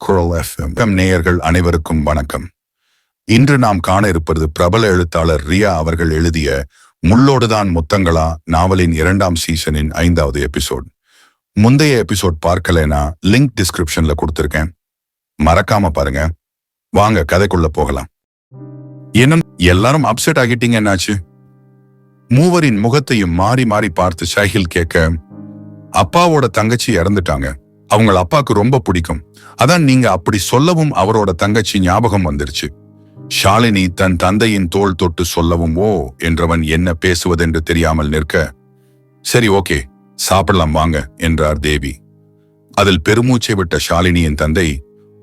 குரல் எஃப்எம் நேயர்கள் அனைவருக்கும் வணக்கம். இன்று நாம் காண இருப்பது பிரபல எழுத்தாளர் ரியா அவர்கள் எழுதிய முள்ளோடுதான் முத்தங்களா நாவலின் 2ஆம் சீசனின் 5வது எபிசோட். முந்தைய எபிசோட் பார்க்கலைனா லிங்க் டிஸ்கிரிப்ஷன்ல கொடுத்திருக்கேன், மறக்காம பாருங்க. வாங்க கதைக்குள்ள போகலாம். என்ன எல்லாரும் அப்செட் ஆகிட்டீங்க, என்னாச்சு? மூவரின் முகத்தையும் மாறி மாறி பார்த்து ஷாஹில் கேட்க, அப்பாவோட தங்கச்சி இறந்துட்டாங்க, அவங்கள அப்பாவுக்கு ரொம்ப பிடிக்கும், அதான் நீங்க அப்படி சொல்லவும் அவரோட தங்கச்சி ஞாபகம் வந்துருச்சு. ஷாலினி தன் தந்தையின் தோள் தொட்டு சொல்லவும் ஓ என்றவன் என்ன பேசுவதென்று தெரியாமல் நிற்க, சரி ஓகே சாப்பிடலாம் வாங்க என்றார் தேவி. அதில் பெருமூச்சை விட்ட ஷாலினியின் தந்தை,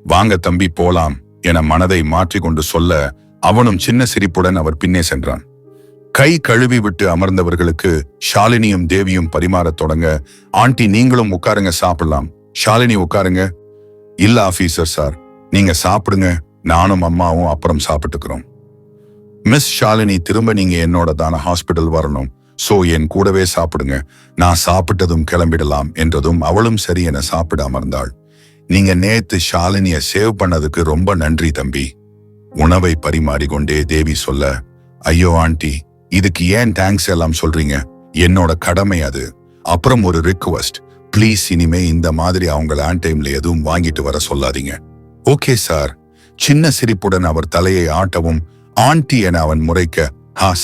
வாங்க தம்பி போலாம் என மனதை மாற்றிக்கொண்டு சொல்ல அவனும் சின்ன சிரிப்புடன் அவர் பின்னே சென்றான். கை கழுவி விட்டு அமர்ந்தவர்களுக்கு ஷாலினியும் தேவியும் பரிமாறத் தொடங்க, ஆண்டி நீங்களும் உட்காருங்க சாப்பிடலாம். ஷாலினி உட்காருங்க. இல்ல ஆபீசர் சார், நீங்க சாப்பிடுங்க, நானும் அம்மாவும் அப்புறம் சாப்பிட்டுக்கிறோம். மிஸ் ஷாலினி, திரும்ப நீங்க என்னோட தான ஹாஸ்பிட்டல் வரணும், சோ என் கூடவே சாப்பிடுங்க, நான் சாப்பிட்டதும் கிளம்பிடலாம் என்றதும் அவளும் சரி என சாப்பிட அமர்ந்தாள். நீங்க நேத்து ஷாலினிய சேவ் பண்ணதுக்கு ரொம்ப நன்றி தம்பி. உணவை பரிமாறிக்கொண்டே தேவி சொல்ல, ஐயோ ஆண்டி, இதுக்கு ஏன் தேங்க்ஸ் எல்லாம் சொல்றீங்க, என்னோட கடமை அது. அப்புறம் ஒரு ரிக்வெஸ்ட், ப்ளீஸ் இனிமே இந்த மாதிரி அவங்கள ஆன் டைம்ல எதுவும் வாங்கிட்டு வர சொல்லாதீங்க. Okay sir. சின்ன சிரிப்புடன் அவர் தலையை ஆட்டவும் ஆண்டி என அவன் முறைக்க,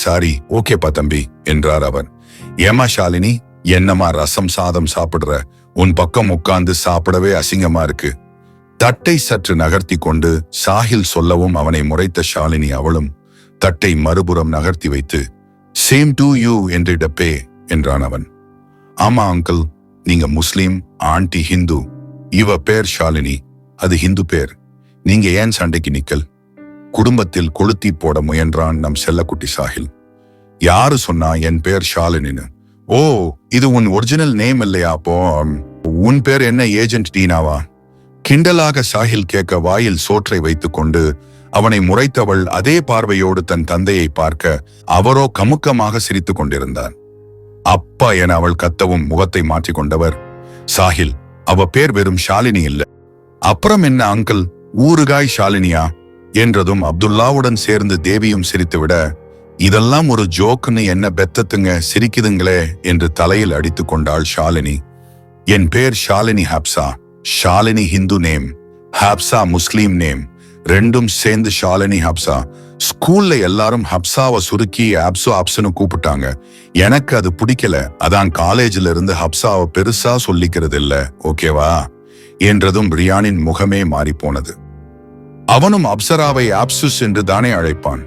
சாரி ஓகேப்பா தம்பி என்றார் அவர். ஏமா ஷாலினி, என்னமா ரசம் சாதம் சாப்பிடுற, உன் பக்கம் உட்கார்ந்து சாப்பிடவே அசிங்கமா இருக்கு. தட்டை சற்று நகர்த்தி கொண்டு சாஹில் சொல்லவும் அவனை முறைத்த ஷாலினி அவளும் தட்டை மறுபுறம் நகர்த்தி வைத்து, சேம் டு யூ என்றிடப்பே என்றான் அவன். ஆமா அங்கிள், நீங்க முஸ்லீம், ஆண்டி ஹிந்து, இவ பேர் ஷாலினி, அது ஹிந்து பேர், நீங்க ஏன் சண்டைக்கு நிக்கல்? குடும்பத்தில் கொளுத்தி போட முயன்றான் நம் செல்லக்குட்டி சாஹில். யாரு சொன்னா என் பேர் ஷாலினின்னு? ஓ, இது உன் ஒரிஜினல் நேம் இல்லையா? அப்போ உன் பேர் என்ன, ஏஜென்ட் டீனாவா? கிண்டலாக சாஹில் கேட்க வாயில் சோற்றை வைத்துக் கொண்டு அவனை முறைத்தவள் அதே பார்வையோடு தன் தந்தையை பார்க்க அவரோ கமுக்கமாக சிரித்துக் கொண்டிருந்தார். அப்பா என அவள் கத்தவும் முகத்தை மாற்றிக்கொண்டவர், சாஹில், அவ பேர் வெறும் ஷாலினி இல்ல. அப்புறம் என்ன அங்கிள், ஊறுகாய் ஷாலினியா என்றதும் அப்துல்லாவுடன் சேர்ந்து தேவியும் சிரித்துவிட, இதெல்லாம் ஒரு ஜோக்குன்னு என்ன பெத்தத்துங்க சிரிக்குதுங்களே என்று தலையில் அடித்து கொண்டாள் ஷாலினி. என் பேர் ஷாலினி ஹப்சா. ஷாலினி ஹிந்து நேம், ஹப்சா முஸ்லீம் நேம், ரெண்டும் சேர்ந்து ஷாலினி ஹப்சா. ஸ்கூல்ல எல்லாரும் ஹப்சாவை சுருக்கி ஆப்சுன்னு கூப்பிட்டாங்க, எனக்கு அது பிடிக்கல, அதான் காலேஜ்ல இருந்து ஹப்சாவை பெருசா சொல்லிக்கிறது இல்ல, ஓகேவா என்றதும் ரியானின் முகமே மாறி போனது. அவனும் அப்சராவை ஆப்சுஸ் என்று தானே அழைப்பான்.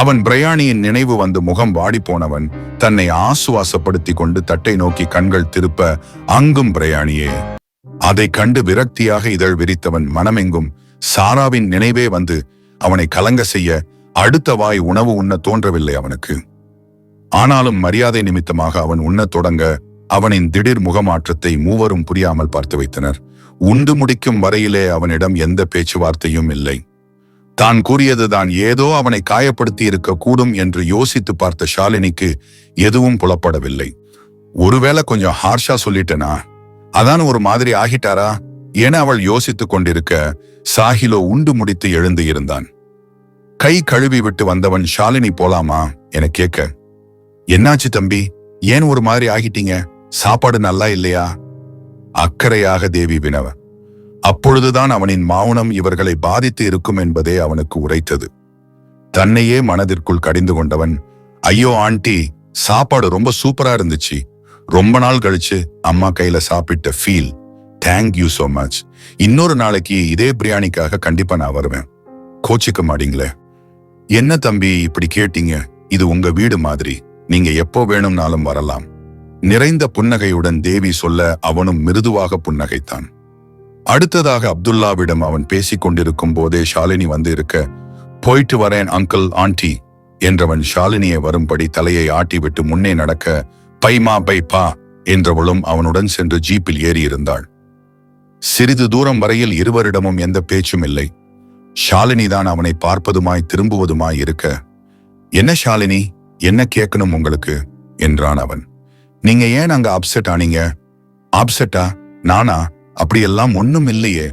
அவன் பிரயாணியின் நினைவு வந்து முகம் வாடி போனவன் தன்னை ஆசுவாசப்படுத்தி கொண்டு தட்டை நோக்கி கண்கள் திருப்ப, அங்கும் பிரயாணியே. அதை கண்டு விரக்தியாக இதழ் விரித்தவன் மனமெங்கும் சாராவின் நினைவே வந்து அவனை கலங்க செய்ய அடுத்த வாய் உணவு உண்ண தோன்றவில்லை அவனுக்கு. ஆனாலும் மரியாதை நிமித்தமாக அவன் உண்ணத் தொடங்க அவனின் திடீர் முகமாற்றத்தை மூவரும் புரியாமல் பார்த்து வைத்தனர். உண்டு முடிக்கும் வரையிலே அவனிடம் எந்த பேச்சுவார்த்தையும் இல்லை. தான் கூறியதுதான் ஏதோ அவனை காயப்படுத்தி இருக்க கூடும் என்று யோசித்து பார்த்த ஷாலினிக்கு எதுவும் புலப்படவில்லை. ஒருவேளை கொஞ்சம் ஹார்ஷா சொல்லிட்டனா, அதான் ஒரு மாதிரி ஆகிட்டாரா என அவள் யோசித்துக் கொண்டிருக்க சாஹிலோ உண்டு முடித்து எழுந்து இருந்தான். கை கழுவி விட்டு வந்தவன், ஷாலினி போலாமா என கேட்க, என்னாச்சு தம்பி, ஏன் ஒரு மாதிரி ஆகிட்டீங்க, சாப்பாடு நல்லா இல்லையா அக்கறையாக தேவி வினவ. அப்பொழுதுதான் அவனின் மௌனம் இவர்களை பாதித்து இருக்கும் என்பதே அவனுக்கு உரைத்தது. தன்னையே மனதிற்குள் கடிந்து கொண்டவன், ஐயோ ஆண்டி, சாப்பாடு ரொம்ப சூப்பரா இருந்துச்சு, ரொம்ப நாள் கழிச்சு அம்மா கையில சாப்பிட்ட feel, thank you so much. இன்னொரு நாளைக்கு இதே பிரியாணிக்காக கண்டிப்பா நான் வருவேன், கோச்சிக்க மாட்டீங்களே. என்ன தம்பி இப்படி கேட்டீங்க, இது உங்க வீடு மாதிரி, நீங்க எப்போ வேணும்னாலும் வரலாம். நிறைந்த புன்னகையுடன் தேவி சொல்ல அவனும் மிருதுவாக புன்னகைத்தான். அடுத்ததாக அப்துல்லாவிடம் அவன் பேசிக் கொண்டிருக்கும் போதே ஷாலினி வந்து இருக்க, போயிட்டு வரேன் அங்கிள் ஆண்டி என்றவன் ஷாலினியை வரும்படி தலையை ஆட்டிவிட்டு முன்னே நடக்க, பைமா பை பா என்றவளும் அவனுடன் சென்று ஜீப்பில் ஏறி இருந்தாள். சிறிது தூரம் வரையில் இருவரிடமும் எந்த பேச்சும் இல்லை. ஷாலினி தான் அவனை பார்ப்பதுமாய் திரும்புவதுமாய் இருக்க, என்ன ஷாலினி, என்ன கேட்கணும் உங்களுக்கு என்றான் அவன். நீங்க ஏன் அங்க அப்செட் ஆனீங்க? அப்செட்டா? நானா? அப்படியெல்லாம் ஒண்ணும் இல்லையே.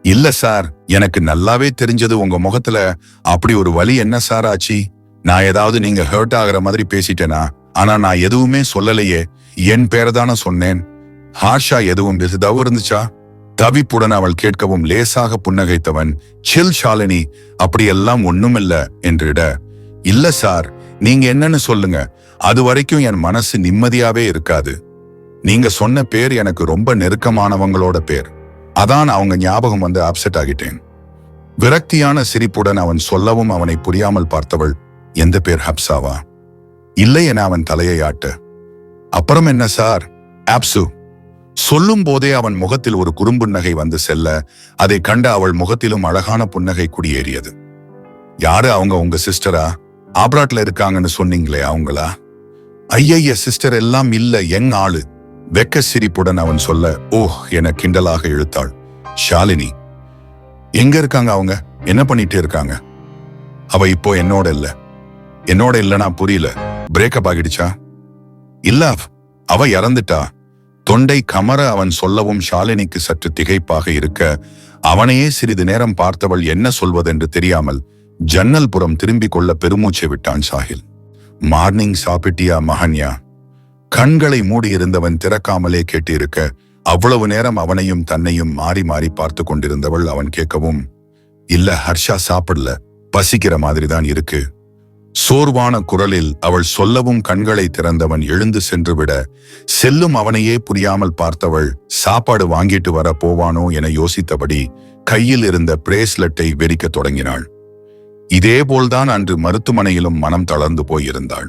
இல்ல சார், எனக்கு நல்லாவே தெரிஞ்சது உங்க முகத்துல அப்படி ஒரு வலி என்ன சார் ஆச்சு? நான் ஏதாவது நீங்க ஹர்ட் ஆகுற மாதிரி பேசிட்டேனா? ஆனா நான் எதுவுமே சொல்லலையே, என் பேரதான சொன்னேன். ஹார்ஷா எதுவும் பெரிதாவும் இருந்துச்சா? தவிப்புடன் அவள் கேட்கவும் லேசாக புன்னகைத்தவன், சில் ஷாலினி, அப்படியெல்லாம் ஒண்ணுமில்ல என்றிட, இல்ல சார், நீங்க என்னன்னு சொல்லுங்க, அது வரைக்கும் என் மனசு நிம்மதியாவே இருக்காது. நீங்க சொன்ன பேர் எனக்கு ரொம்ப நெருக்கமானவங்களோட பேர். அதான் அவங்க ஞாபகம் வந்து அப்செட் ஆகிட்டேன். விரக்தியான சிரிப்புடன் அவன் சொல்லவும் அவனை புரியாமல் பார்த்தவள், எந்த பேர் ஹப்சாவா? இல்லை என அவன் தலையை ஆட்ட, அப்புறம் என்ன சார்? ஆப்சு. சொல்லும் போதே அவன் முகத்தில் ஒரு குறும்புன்னகை வந்து செல்ல, அதை கண்ட அவள் முகத்திலும் அழகான புன்னகை குடியேறியது. யாரு அவங்க? உங்க சிஸ்டரா? ஆப்ராட்ல இருக்காங்கன்னு சொன்னீங்களே, அவங்களா? ஐய, சிஸ்டர் எல்லாம் இல்ல, எங் ஆளு. வெக்க சிரிப்புடன் அவன் சொல்ல, ஓஹ் என கிண்டலாக இழுத்தாள். ஷாலினி, எங்க இருக்காங்க அவங்க? என்ன பண்ணிட்டு இருக்காங்க? அவ இப்போ என்னோட இல்ல. என்னோட இல்லனா புரியல. பிரேக்கப் ஆகிடுச்சா? இல்ல, அவ இறந்துட்டா. தொண்டை கமர அவன் சொல்லவும் ஷாலினிக்கு சற்று திகைப்பாக இருக்க, அவனையே சிறிது நேரம் பார்த்தவள் என்ன சொல்வதென்று தெரியாமல் ஜன்னல் புறம் திரும்பிக் கொள்ள பெருமூச்சை விட்டான் சாஹில். மார்னிங் சாப்பிட்டியா மஹன்யா? கண்களை மூடியிருந்தவன் திறக்காமலே கேட்டிருக்க, அவ்வளவு நேரம் அவனையும் தன்னையும் மாறி மாறி பார்த்து கொண்டிருந்தவள் அவன் கேட்கவும், இல்ல ஹர்ஷா, சாப்பிடல, பசிக்கிற மாதிரிதான் இருக்கு. சோர்வான குரலில் அவள் சொல்லவும் கண்களை திறந்தவன் எழுந்து சென்றுவிட, செல்லும் அவனையே புரியாமல் பார்த்தவள் சாப்பாடு வாங்கிட்டு வர போவானோ என யோசித்தபடி கையில் இருந்த பிரேஸ்லெட்டை வெறிக்க தொடங்கினாள். இதேபோல்தான் அன்று மருத்துவமனையிலும் மனம் தளர்ந்து போயிருந்தாள்.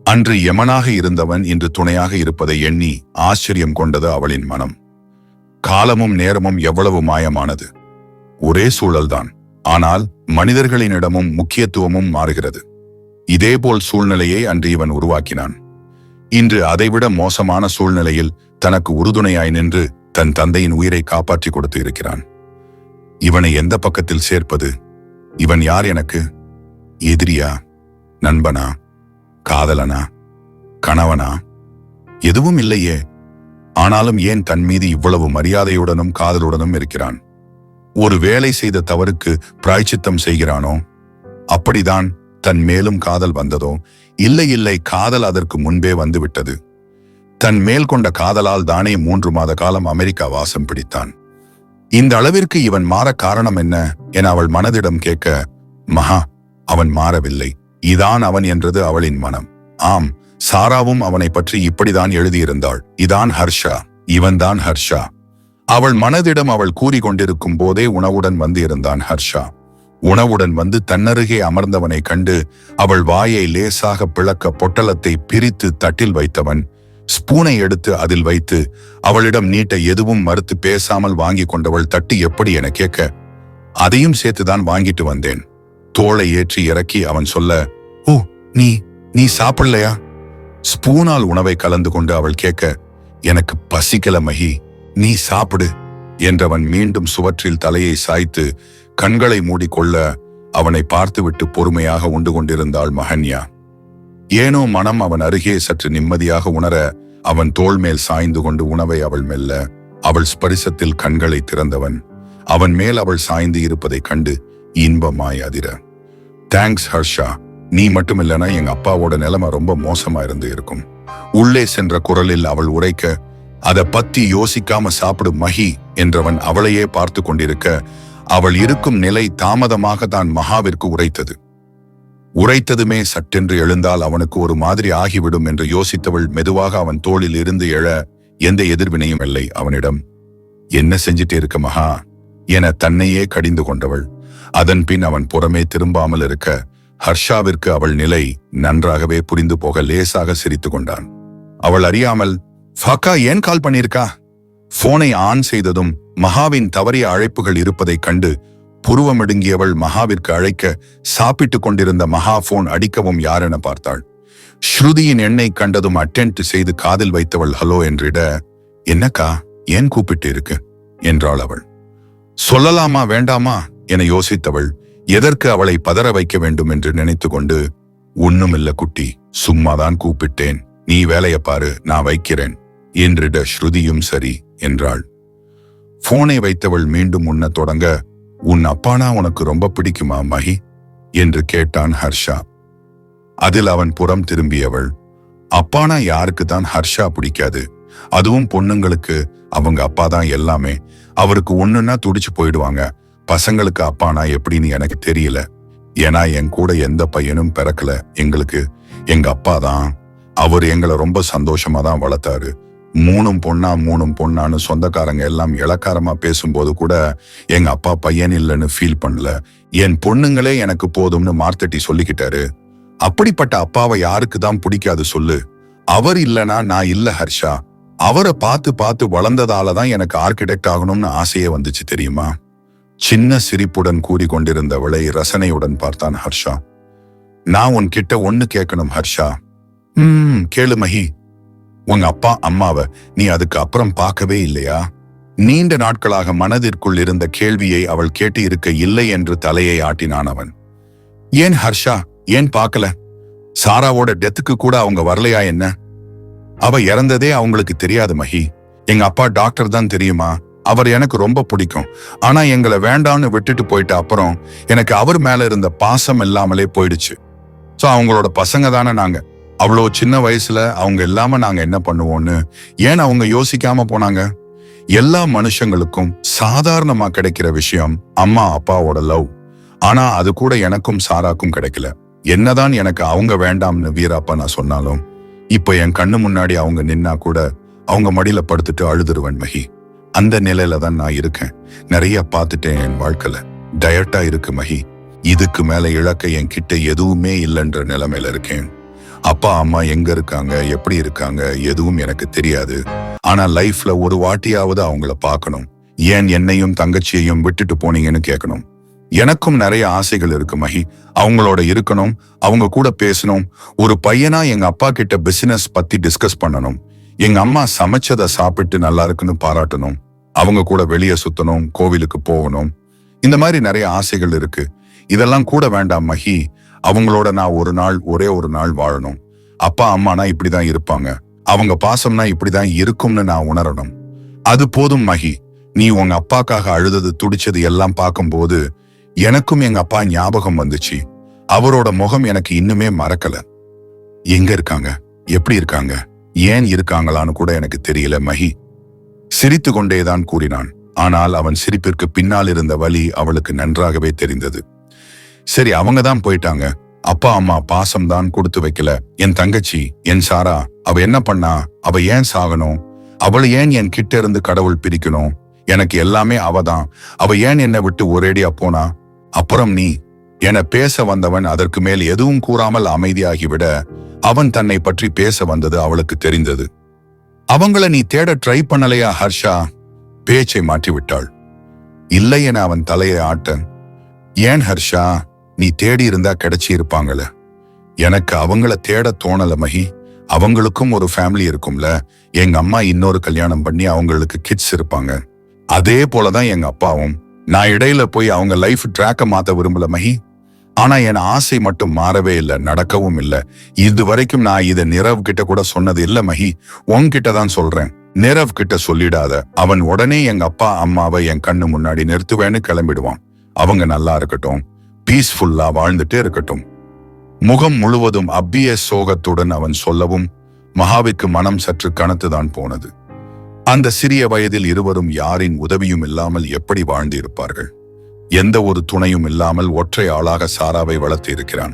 அன்று யமனாக இருந்தவன் இன்று துணையாக இருப்பதை எண்ணி ஆச்சரியம் கொண்டது அவளின் மனம். காலமும் நேரமும் எவ்வளவு மாயமானது! ஒரே சூழல்தான், ஆனால் மனிதர்களினிடமும் முக்கியத்துவமும் மாறுகிறது. இதேபோல் சூழ்நிலையை அன்று இவன் உருவாக்கினான். இன்று அதைவிட மோசமான சூழ்நிலையில் தனக்கு உறுதுணையாய் நின்று தன் தந்தையின் உயிரை காப்பாற்றி கொடுத்து இருக்கிறான். இவனை எந்த பக்கத்தில் சேர்ப்பது? இவன் யார் எனக்கு? எதிரியா? நண்பனா? காதலனா? கணவனா? எதுவும் இல்லையே. ஆனாலும் ஏன் தன் மீது இவ்வளவு மரியாதையுடனும் காதலுடனும் இருக்கிறான்? ஒரு வேலை செய்த தவறுக்கு பிராய்ச்சித்தம் செய்கிறானோ? அப்படிதான் தன் மேலும் காதல் வந்ததோ? இல்லை, காதல் அதற்கு முன்பே வந்துவிட்டது. தன் மேல் கொண்ட காதலால் தானே 3 மாத காலம் அமெரிக்கா வாசம் பிடித்தான். இந்த அளவிற்கு இவன் மாற காரணம் என்ன என அவள் மனதிடம் கேட்க, மகா, அவன் மாறவில்லை, இதான் அவன் என்றது அவளின் மனம். ஆம், சாராவும் அவனை பற்றி இப்படிதான் எழுதியிருந்தாள். இதான் ஹர்ஷா, இவன்தான் ஹர்ஷா. அவள் மனதிடம் அவள் கூறிக்கொண்டிருக்கும் போதே உணவுடன் வந்து இருந்தான் ஹர்ஷா. உணவுடன் வந்து தன்னருகே அமர்ந்தவனை கண்டு அவள் வாயை லேசாக பிளக்க பொட்டலத்தை பிரித்து தட்டில் வைத்தவன் ஸ்பூனை எடுத்து அதில் வைத்து அவளிடம் நீட்ட எதுவும் மறுத்து பேசாமல் வாங்கி கொண்டவள் தட்டு எப்படி என கேட்க, அதையும் சேர்த்துதான் வாங்கிட்டு வந்தேன். தோளை ஏற்றி இறக்கி அவன் சொல்ல, ஓ, நீ சாப்பிடலையா? ஸ்பூனால் உணவை கலந்து கொண்டு அவள் கேட்க, எனக்கு பசிக்கல மகி, நீ சாப்பிடு என்றவன் மீண்டும் சுவற்றில் தலையை சாய்த்து கண்களை மூடிக்கொள்ள அவனை பார்த்துவிட்டு பொறுமையாக உண்டு கொண்டிருந்தாள் மஹன்யா. ஏனோ மனம் அவன் அருகே சற்று நிம்மதியாக உணர அவன் தோள் மேல் சாய்ந்து கொண்டு உணவை அவள் மெல்ல அவள் ஸ்பரிசத்தில் கண்களை திறந்தவன் அவன் மேல் அவள் சாய்ந்து இருப்பதை கண்டு இன்பமாய் அதிர, தேங்க்ஸ் ஹர்ஷா, நீ மட்டும் இல்லைனா எங்க அப்பாவோட நிலைமை ரொம்ப மோசமா இருந்து இருக்கும். உள்ளே சென்ற குரலில் அவள் உரைக்க, அதை பத்தி யோசிக்காம சாப்பிடு மஹி என்றவன் அவளையே பார்த்து கொண்டிருக்க, அவள் இருக்கும் நிலை தாமதமாக தான் மகாவிற்கு உரைத்ததுமே சட்டென்று எழுந்தால் அவனுக்கு ஒரு மாதிரி ஆகிவிடும் என்று யோசித்தவள் மெதுவாக அவன் தோளில் இருந்து எழ எந்த எதிர்வினையும் இல்லை. அவனிடம், என்ன செஞ்சிட்டே இருக்க மகா என தன்னையே கடிந்து கொண்டவள். அதன் பின் அவன் புறமே திரும்பாமல் இருக்க ஹர்ஷாவிற்கு அவள் நிலை நன்றாகவே புரிந்து போக லேசாக சிரித்து கொண்டான். அவள் அறியாமல், ஃபக்கா ஏன் கால் பண்ணியிருக்கா? போனை ஆன் செய்ததும் மகாவின் தவறிய அழைப்புகள் இருப்பதைக் கண்டு புருவமிடுங்கியவள் மகாவிற்கு அழைக்க, சாப்பிட்டு கொண்டிருந்த மகா போன் அடிக்கவும் யாரென பார்த்தாள். ஸ்ருதியின் எண்ணை கண்டதும் அட்டென்ட் செய்து காதில் வைத்தவள் ஹலோ என்றிட, என்னக்கா, ஏன் கூப்பிட்டு இருக்கு என்றாள் அவள். சொல்லலாமா வேண்டாமா என யோசித்தவள் எதற்கு அவளை பதற வைக்க வேண்டும் என்று நினைத்து கொண்டு, ஒண்ணுமில்ல குட்டி, சும்மாதான் கூப்பிட்டேன், நீ வேலைய பாரு, நான் வைக்கிறேன் என்றிட ஸ்ருதியும் சரி என்றாள். போனை வைத்தவள் மீண்டும் உண்ணத் தொடங்க, உன் அப்பானா உனக்கு ரொம்ப பிடிக்குமா மஹி என்று கேட்டான் ஹர்ஷா. அதில் அவன் புறம் திரும்பியவள், அப்பானா யாருக்கு தான் ஹர்ஷா பிடிக்காது, அதுவும் பொண்ணுங்களுக்கு அவங்க அப்பா தான் எல்லாமே. அவருக்கு ஒண்ணுன்னா துடிச்சு போயிடுவாங்க. பசங்களுக்கு அப்பானா எப்படின்னு எனக்கு தெரியல. ஏன்னா என் கூட எந்த பையனும் பிறக்கல. எங்களுக்கு எங்க அப்பா தான். அவர் எங்களை ரொம்ப சந்தோஷமா தான் வளர்த்தாரு. மூணும் பொண்ணான்னு சொந்தக்காரங்க எல்லாம் இளக்காரமா பேசும்போது கூட எங்க அப்பா பையன் இல்லைன்னு ஃபீல் பண்ணல. என் பொண்ணுங்களே எனக்கு போதும்னு மார்த்தட்டி சொல்லிக்கிட்டாரு. அப்படிப்பட்ட அப்பாவை யாருக்கு தான் பிடிக்காது சொல்லு? அவர் இல்லனா நான் இல்ல ஹர்ஷா. அவரை பார்த்து பார்த்து வளர்ந்ததால தான் எனக்கு ஆர்கிடெக்ட் ஆகணும்னு ஆசையே வந்துச்சு தெரியுமா? சின்ன சிரிப்புடன் கூறிக்கொண்டிருந்தவளை ரசனையுடன் பார்த்தான் ஹர்ஷா. நான் உன்கிட்ட ஒண்ணு கேட்கணும் ஹர்ஷா. கேளு மஹி. உங்க அப்பா அம்மாவை நீ அதுக்கு அப்புறம் பார்க்கவே இல்லையா? நீண்ட நாட்களாக மனதிற்குள் இருந்த கேள்வியை அவள் கேட்டு இருக்க இல்லை என்று தலையை ஆட்டினான் அவன். ஏன் ஹர்ஷா, ஏன் பார்க்கல? சாராவோட டெத்துக்கு கூட அவங்க வரலையா என்ன? அவ இறந்ததே அவங்களுக்கு தெரியாது மஹி. எங்க அப்பா டாக்டர் தான் தெரியுமா? அவர் எனக்கு ரொம்ப பிடிக்கும். ஆனா எங்களை வேண்டான்னு விட்டுட்டு போயிட்ட அப்புறம் எனக்கு அவர் மேல இருந்த பாசம் இல்லாமலே போயிடுச்சு. சோ அவங்களோட பசங்க தானே நாங்க. அவ்வளோ சின்ன வயசுல அவங்க இல்லாம நாங்க என்ன பண்ணுவோம்னு ஏன் அவங்க யோசிக்காம போனாங்க? எல்லா மனுஷங்களுக்கும் சாதாரணமா கிடைக்கிற விஷயம் அம்மா அப்பாவோட லவ். ஆனா அது கூட எனக்கும் சாராக்கும் கிடைக்கல. என்னதான் எனக்கு அவங்க வேண்டாம்னு வீராப்பா நான் சொன்னாலும் இப்ப என் கண்ணு முன்னாடி அவங்க நின்னா கூட அவங்க மடியில படுத்துட்டு அழுதுருவேன் மஹி. அந்த நிலையில தான் நான் இருக்கேன். நிறைய பார்த்துட்டேன் என் வாழ்க்கையில. டயட்டா இருக்கு மஹி. இதுக்கு மேல இழக்க என் கிட்ட எதுவுமே இல்லைன்ற நிலைமையில இருக்கேன். அப்பா அம்மா எங்க இருக்காங்க, எப்படி இருக்காங்க எதுவும் எனக்கு தெரியாது. ஆனா லைஃப்ல ஒரு வாட்டியாவது அவங்கள பார்க்கணும். ஏன் என்னையும் தங்கச்சியையும் விட்டுட்டு போனீங்கன்னு கேட்கணும். எனக்கும் நிறைய ஆசைகள் இருக்கு மஹி. அவங்களோட இருக்கணும், அவங்க கூட பேசணும். ஒரு பையனா எங்க அப்பா கிட்ட பிசினஸ் பத்தி டிஸ்கஸ் பண்ணணும். எங்க அம்மா சமைச்சதை சாப்பிட்டு நல்லா இருக்குன்னு பாராட்டணும். அவங்க கூட வெளியே சுத்தணும், கோவிலுக்கு போகணும். இந்த மாதிரி நிறைய ஆசைகள் இருக்கு. இதெல்லாம் கூட வேண்டாம் மஹி. அவங்களோட நான் ஒரே ஒரு நாள் வாழணும். அப்பா அம்மானா இப்படிதான் இருப்பாங்க, அவங்க பாசம்னா இப்படிதான் இருக்கும்னு நான் உணரணும். அது போதும் மஹி. நீ உங்க அப்பாக்காக அழுதது துடிச்சது எல்லாம் பார்க்கும்போது எனக்கும் எங்க அப்பா ஞாபகம் வந்துச்சு. அவரோட முகம் எனக்கு இன்னுமே மறக்கல. எங்க இருக்காங்க, எப்படி இருக்காங்க, ஏன் இருக்காங்களான்னு கூட எனக்கு தெரியல மஹி. சிரித்து கொண்டேதான் கூறினான். ஆனால் அவன் சிரிப்பிற்கு பின்னால் இருந்த வலி அவளுக்கு நன்றாகவே தெரிந்தது. சரி, அவங்க தான் போயிட்டாங்க. அப்பா அம்மா பாசம் தான் கொடுத்து வைக்கல. என் தங்கச்சி, என் சாரா, அவ என்ன பண்ணா? அவ ஏன் சாகணும்? அவளை ஏன் என் கிட்ட இருந்து கடவுள் பிரிக்கணும்? எனக்கு எல்லாமே அவதான். அவ ஏன் என்னை விட்டு ஒரேடியா போனா? அப்புறம் நீ என பேச வந்தவன் அதற்கு மேல் எதுவும் கூறாமல் அமைதியாகிவிட அவன் தன்னை பற்றி பேச வந்தது அவளுக்கு தெரிந்தது. அவங்கள நீ தேட ட்ரை பண்ணலையா ஹர்ஷா? பேச்சை மாற்றிவிட்டாள். இல்லை என அவன் தலையை ஆட்ட. ஏன் ஹர்ஷா, நீ தேடி இருந்தா கிடைச்சி இருப்பாங்கள. எனக்கு அவங்கள தேட தோணல மஹி. அவங்களுக்கும் ஒரு ஃபேமிலி இருக்கும்ல. எங்க அம்மா இன்னொரு கல்யாணம் பண்ணி அவங்களுக்கு கிட்ஸ் இருப்பாங்க. அதே போலதான் எங்க அப்பாவும். நான் இடையில போய் அவங்க லைஃப் ட்ராக்க மாத்த விரும்பல மஹி. ஆனா என் ஆசை மட்டும் மாறவே இல்லை, நடக்கவும் இல்லை. இது வரைக்கும் நான் இதை நிரவ் கிட்ட கூட சொன்னது இல்ல மஹி. உன்கிட்ட தான் சொல்றேன். நிரவ் கிட்ட சொல்லிடாத. அவன் உடனே எங்க அப்பா அம்மாவை என் கண்ணு முன்னாடி நிறுத்துவேன்னு கிளம்பிடுவான். அவங்க நல்லா இருக்கட்டும், பீஸ்ஃபுல்லா வாழ்ந்துட்டே இருக்கட்டும். முகம் முழுவதும் அப்பிய சோகத்துடன் அவன் சொல்லவும் மகாவிற்கு மனம் சற்று கனத்துதான் போனது. அந்த சிறிய வயதில் இருவரும் யாரின் உதவியும் இல்லாமல் எப்படி வாழ்ந்து இருப்பார்கள்? எந்த ஒரு துணையும் இல்லாமல் ஒற்றை ஆளாக சாராவை வளர்த்து இருக்கிறான்.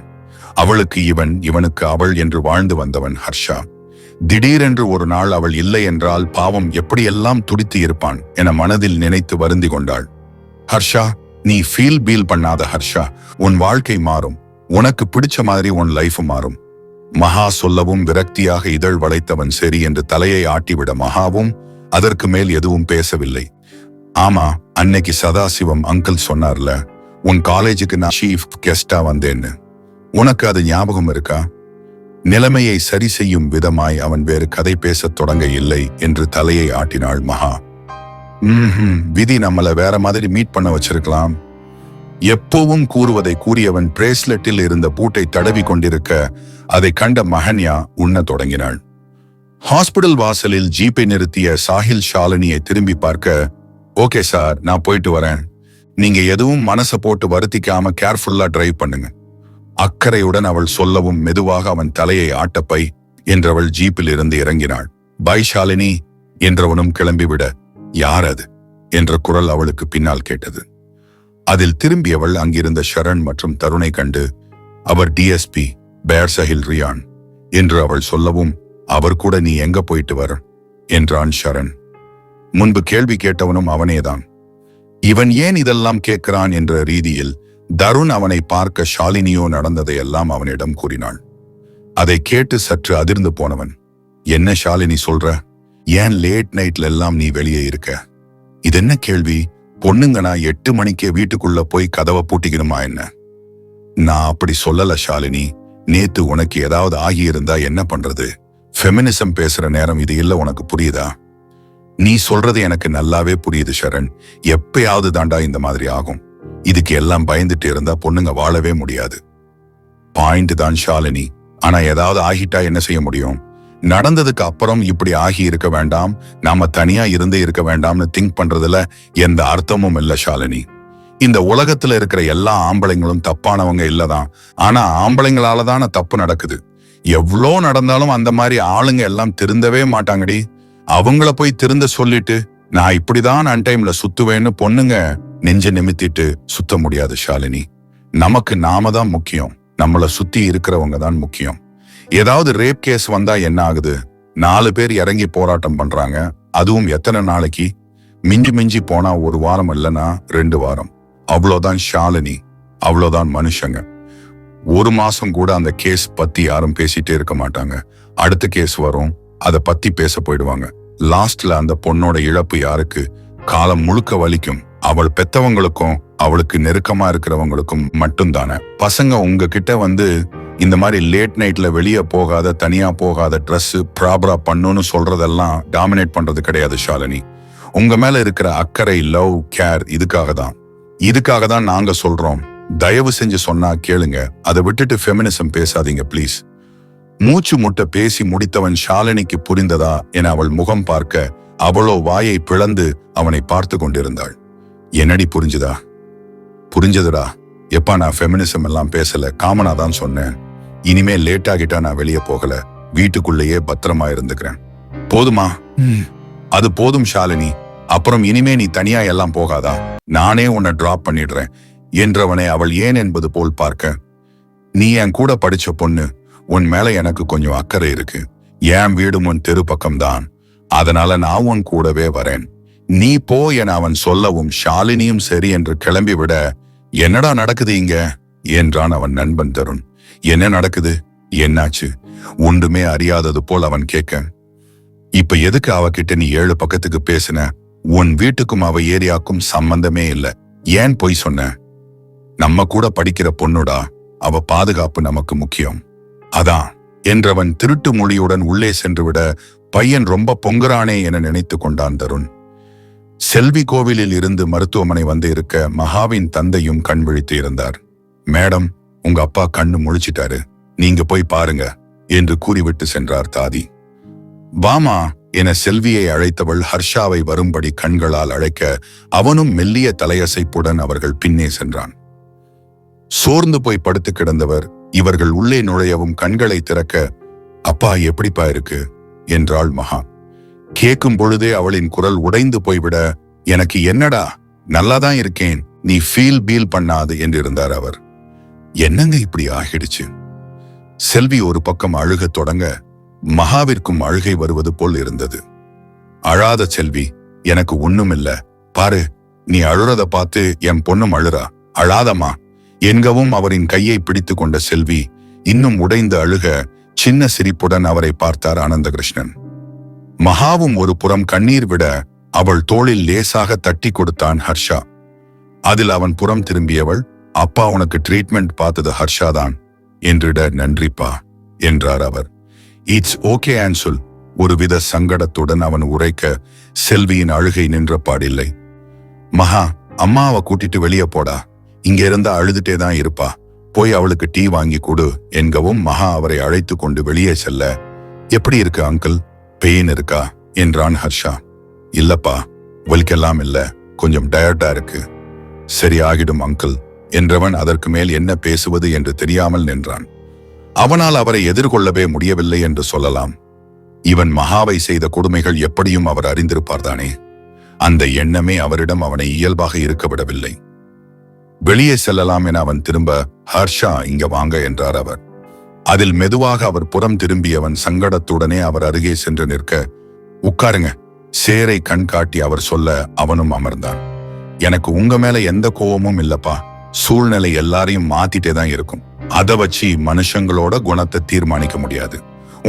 அவளுக்கு இவன், இவனுக்கு அவள் என்று வாழ்ந்து வந்தவன் ஹர்ஷா. திடீரென்று ஒரு நாள் அவள் இல்லை என்றால் பாவம் எப்படியெல்லாம் துடித்து இருப்பான் என மனதில் நினைத்து வருந்தி கொண்டாள். ஹர்ஷா, நீ ஃபீல் பண்ணாத ஹர்ஷா. உன் வாழ்க்கை மாறும். உனக்கு பிடிச்ச மாதிரி உன் லைஃப் மாறும். மகா சொல்லவும் விரக்தியாக இதழ் வளைத்தவன் சரி என்று தலையை ஆட்டிவிட மகாவும் அதற்கு மேல் எதுவும் பேசவில்லை. ஆமா, அன்னைக்கு சதாசிவம் அங்கிள் சொன்னார்ல, உன் காலேஜுக்கு நான் சீஃப் கெஸ்டா வந்தேன்னு. உனக்கு அது ஞாபகம் இருக்கா? நிலைமையை சரி செய்யும் விதமாய் அவன் வேறு கதை பேசத் தொடங்க இல்லை என்று தலையை ஆட்டினாள் மகா. விதி நம்மள வேற மாதிரி மீட் பண்ண வச்சிருக்கலாம். எப்பவும் கூறுவதை கூறியவன் பிரேஸ்லெட்டில் இருந்த பூட்டை தடவி கொண்டிருக்க அதை கண்ட மகன்யா உண்ண தொடங்கினாள். ஹாஸ்பிடல் வாசலில் ஜீப்பை நிறுத்திய சாஹில் ஷாலினியை திரும்பி பார்க்க, ஓகே சார், நான் போயிட்டு வரேன். நீங்க எதுவும் மனசை போட்டு வருத்திக்காம கேர்ஃபுல்லா டிரைவ் பண்ணுங்க. அக்கறையுடன் அவள் சொல்லவும் மெதுவாக அவன் தலையை ஆட்டப்பை என்றவள் ஜீப்பில் இருந்து இறங்கினாள். பை ஷாலினி என்றவனும் கிளம்பிவிட, யார் அது என்ற குரல் அவளுக்கு பின்னால் கேட்டது. அதில் திரும்பியவள் அங்கிருந்த ஷரண் மற்றும் தருணை கண்டு, அவர் டிஎஸ்பி பேர்சஹில் ரியான் என்று அவள் சொல்லவும், அவர் கூட நீ எங்க போயிட்டு வர என்றான் ஷரண். முன்பு கேள்வி கேட்டவனும் அவனேதான். இவன் ஏன் இதெல்லாம் கேட்கிறான் என்ற ரீதியில் தருண் அவனை பார்க்க ஷாலினியோ நடந்ததையெல்லாம் அவனிடம் கூறினாள். அதை கேட்டு சற்று அதிர்ந்து போனவன், என்ன ஷாலினி சொல்ற? ஏன் லேட் நைட்ல எல்லாம் நீ வெளியே இருக்க? இது என்ன கேள்வி? பொண்ணுங்கனா 8 மணிக்கே வீட்டுக்குள்ள போய் கதவை பூட்டிக்கணுமா என்ன? நான் அப்படி சொல்லல ஷாலினி. நேத்து உனக்கு ஏதாவது ஆகியிருந்தா என்ன பண்றது? ஃபெமினிசம் பேசுற நேரம் இது இல்ல, உனக்கு புரியுதா? நீ சொல்றது எனக்கு நல்லாவே புரியுது ஷரண். எப்பயாவது தாண்டா இந்த மாதிரி ஆகும். இதுக்கு எல்லாம் பயந்துட்டு இருந்தா பொண்ணுங்க வாழவே முடியாது. பாயிண்ட் தான் ஷாலினி. ஆனா ஏதாவது ஆகிட்டா என்ன செய்ய முடியும்? நடந்ததுக்கு அப்புறம் இப்படி ஆகி இருக்க வேண்டாம், நாம தனியா இருந்தே இருக்க வேண்டாம்னு திங்க் பண்றதுல எந்த அர்த்தமும் இல்ல ஷாலினி. இந்த உலகத்துல இருக்கிற எல்லா ஆம்பளைங்களும் தப்பானவங்க இல்லதான். ஆனா ஆம்பளைங்களாலதான தப்பு நடக்குது. எவ்வளோ நடந்தாலும் அந்த மாதிரி ஆளுங்க எல்லாம் திருந்தவே மாட்டாங்கடி. அவங்கள போய் திருந்த சொல்லிட்டு நான் இப்படிதான் அன்டைம்ல சுத்துவேன்னு பொண்ணுங்க நெஞ்ச நிமித்திட்டு சுத்த முடியாது ஷாலினி. நமக்கு நாம தான் முக்கியம், நம்மள சுத்தி இருக்கிறவங்க தான் முக்கியம். ஏதாவது ரேப் கேஸ் வந்தா என்ன ஆகுது? 4 பேர் இறங்கி போராட்டம் பண்றாங்க. அதுவும் எத்தனை நாளைக்கு? மிஞ்சி மிஞ்சி போனா 1 வாரம் இல்லைன்னா 2 வாரம். அவ்வளோதான் ஷாலினி, அவ்வளோதான் மனுஷங்க. 1 மாசம் கூட அந்த கேஸ் பத்தி யாரும் பேசிட்டே இருக்க மாட்டாங்க. அடுத்த கேஸ் வரும், அதை பத்தி பேச போயிடுவாங்க. லாஸ்ட்ல அந்த பொண்ணோட இழப்பு யாருக்கு? காலம் முழுக்க வலிக்கும். அவள் பெத்தவங்களுக்கும் அவளுக்கு நெருக்கமா இருக்கிறவங்களுக்கும் மட்டும்தானே. பசங்க உங்ககிட்ட வந்து இந்த மாதிரி லேட் நைட்ல வெளியே போகாத, தனியா போகாத, ட்ரெஸ் ப்ராப்பரா பண்ணுன்னு சொல்றதெல்லாம் டாமினேட் பண்றது கிடையாது ஷாலினி. உங்க மேல இருக்கிற அக்கறை, லவ், கேர் இதுக்காக தான் நாங்க சொல்றோம். தயவு செஞ்சு சொன்னா கேளுங்க. அதை விட்டுட்டு ஃபெமினிசம் பேசாதீங்க ப்ளீஸ். மூச்சு முட்ட பேசி முடித்தவன் ஷாலினிக்கு புரிந்ததா என அவள் முகம் பார்க்க அவளோ வாயை பிளந்து அவனை பார்த்து கொண்டிருந்தாள். என்னடி புரிஞ்சுதா? புரிஞ்சதுடா. எப்பா, நான் ஃபெமினிசம் எல்லாம் பேசல, காமனா தான் சொன்னேன். இனிமே லேட் ஆகிட்டா நான் வெளியே போகல, வீட்டுக்குள்ளேயே பத்திரமா இருந்துக்கிறேன். போதுமா? அது போதும் ஷாலினி. அப்புறம் இனிமே நீ தனியா எல்லாம் போகாதா? நானே உன்னை டிராப் பண்ணிடுறேன் என்றவனை அவள் ஏன் என்பது போல் பார்க்க, நீ என் கூட படிச்ச பொண்ணு, உன் மேல எனக்கு கொஞ்சம் அக்கறை இருக்கு. என் வீடும் உன் தெரு பக்கம்தான், அதனால நான் உன் கூடவே வரேன், நீ போ என அவன் சொல்லவும் ஷாலினியும் சரி என்று கிளம்பிவிட, என்னடா நடக்குது இங்க என்றான் அவன் நண்பன் தருண். என்ன நடக்குது? என்னாச்சு? ஒன்றுமே அறியாதது போல் அவன் கேட்க, இப்ப எதுக்கு அவகிட்ட நீ 7 பக்கத்துக்கு பேசின? உன் வீட்டுக்கும் அவ ஏரியாக்கும் சம்பந்தமே இல்ல. ஏன் பொய் சொன்ன? நம்ம கூட படிக்கிற பொண்ணுடா, அவ பாதுகாப்பு நமக்கு முக்கியம், அதான் என்றவன் திருட்டு மொழியுடன் உள்ளே சென்றுவிட, பையன் ரொம்ப பொங்குறானே என நினைத்து கொண்டான் தருண். செல்வி கோவிலில் இருந்து மருத்துவமனை வந்து இருக்க மகாவின் தந்தையும் கண் விழித்து இருந்தார். மேடம், உங்க அப்பா கண்ணு முழிச்சிட்டாரு, நீங்க போய் பாருங்க என்று கூறிவிட்டு சென்றார் தாதி. வாமா என செல்வியை அழைத்தவள் ஹர்ஷாவை வரும்படி கண்களால் அழைக்க அவனும் மெல்லிய தலையசைப்புடன் அவர்கள் பின்னே சென்றான். சோர்ந்து போய் படுத்து கிடந்தவர் இவர்கள் உள்ளே நுழையவும் கண்களை திறக்க, அப்பா எப்படிப்பா இருக்கு என்றாள் மகா. கேட்கும் பொழுதே அவளின் குரல் உடைந்து போய்விட, எனக்கு என்னடா, நல்லாதான் இருக்கேன், நீ ஃபீல் பண்ணாது என்றிருந்தார் அவர். என்னங்க இப்படி ஆகிடுச்சு? செல்வி ஒரு பக்கம் அழுகத் தொடங்க மகாவிற்கும் அழுகை வருவது போல் இருந்தது. அழாத செல்வி, எனக்கு ஒண்ணுமில்ல, பாரு, நீ அழுறத பார்த்து என் பொண்ணும் அழுறா, அழாதம்மா என்கவும் அவரின் கையை பிடித்து கொண்ட செல்வி இன்னும் உடைந்து அழுக சின்ன சிரிப்புடன் அவரை பார்த்தார் அனந்தகிருஷ்ணன். மகாவும் ஒரு புறம் கண்ணீர் விட அவள் தோளில் லேசாக தட்டி கொடுத்தான் ஹர்ஷா. அதில் அவன் புறம் திரும்பியவள், அப்பா உனக்கு ட்ரீட்மெண்ட் பார்த்தது ஹர்ஷாதான் என்றிட, நன்றிப்பா என்றார் அவர். இட்ஸ் ஓகே ஆன்சுல் ஒருவித சங்கடத்துடன் அவன் உரைக்க செல்வியின் அழுகை நின்ற பாடில்லை. மகா, அம்மாவை கூட்டிட்டு வெளியே போடா, இங்க இருந்தா அழுதுட்டே தான் இருப்பா, போய் அவளுக்கு டீ வாங்கி கொடு என்கவும் மகா அவரை அழைத்து கொண்டு வெளியே செல்ல, எப்படி இருக்கு அங்கிள், பெயின் இருக்கா என்றான் ஹர்ஷா. இல்லப்பா, வலிக்கெல்லாம் இல்ல, கொஞ்சம் டயர்டா இருக்கு. சரி ஆகிடும் அங்கிள் என்றவன் அதற்கு மேல் என்ன பேசுவது என்று தெரியாமல் நின்றான். அவனால் அவரை எதிர்கொள்ளவே முடியவில்லை என்று சொல்லலாம். இவன் மகாவை செய்த கொடுமைகள் எப்படியும் அவர் அறிந்திருப்பார்தானே. அந்த எண்ணமே அவரிடம் அவனை இயல்பாக இருக்க விடவில்லை. வெளியே செல்லலாம் என அவன் திரும்ப, ஹர்ஷா இங்க வாங்க என்றார் அவர். அதில் மெதுவாக அவர் புறம் திரும்பியவன் சங்கடத்துடனே அவர் அருகே சென்று நிற்க, உட்காருங்க சேரை கண் காட்டி அவர் சொல்ல அவனும் அமர்ந்தான். எனக்கு உங்க மேல எந்த கோபமும் இல்லப்பா. சூழ்நிலை எல்லாரையும் மாத்திட்டே தான் இருக்கும். அதை வச்சு மனுஷங்களோட குணத்தை தீர்மானிக்க முடியாது.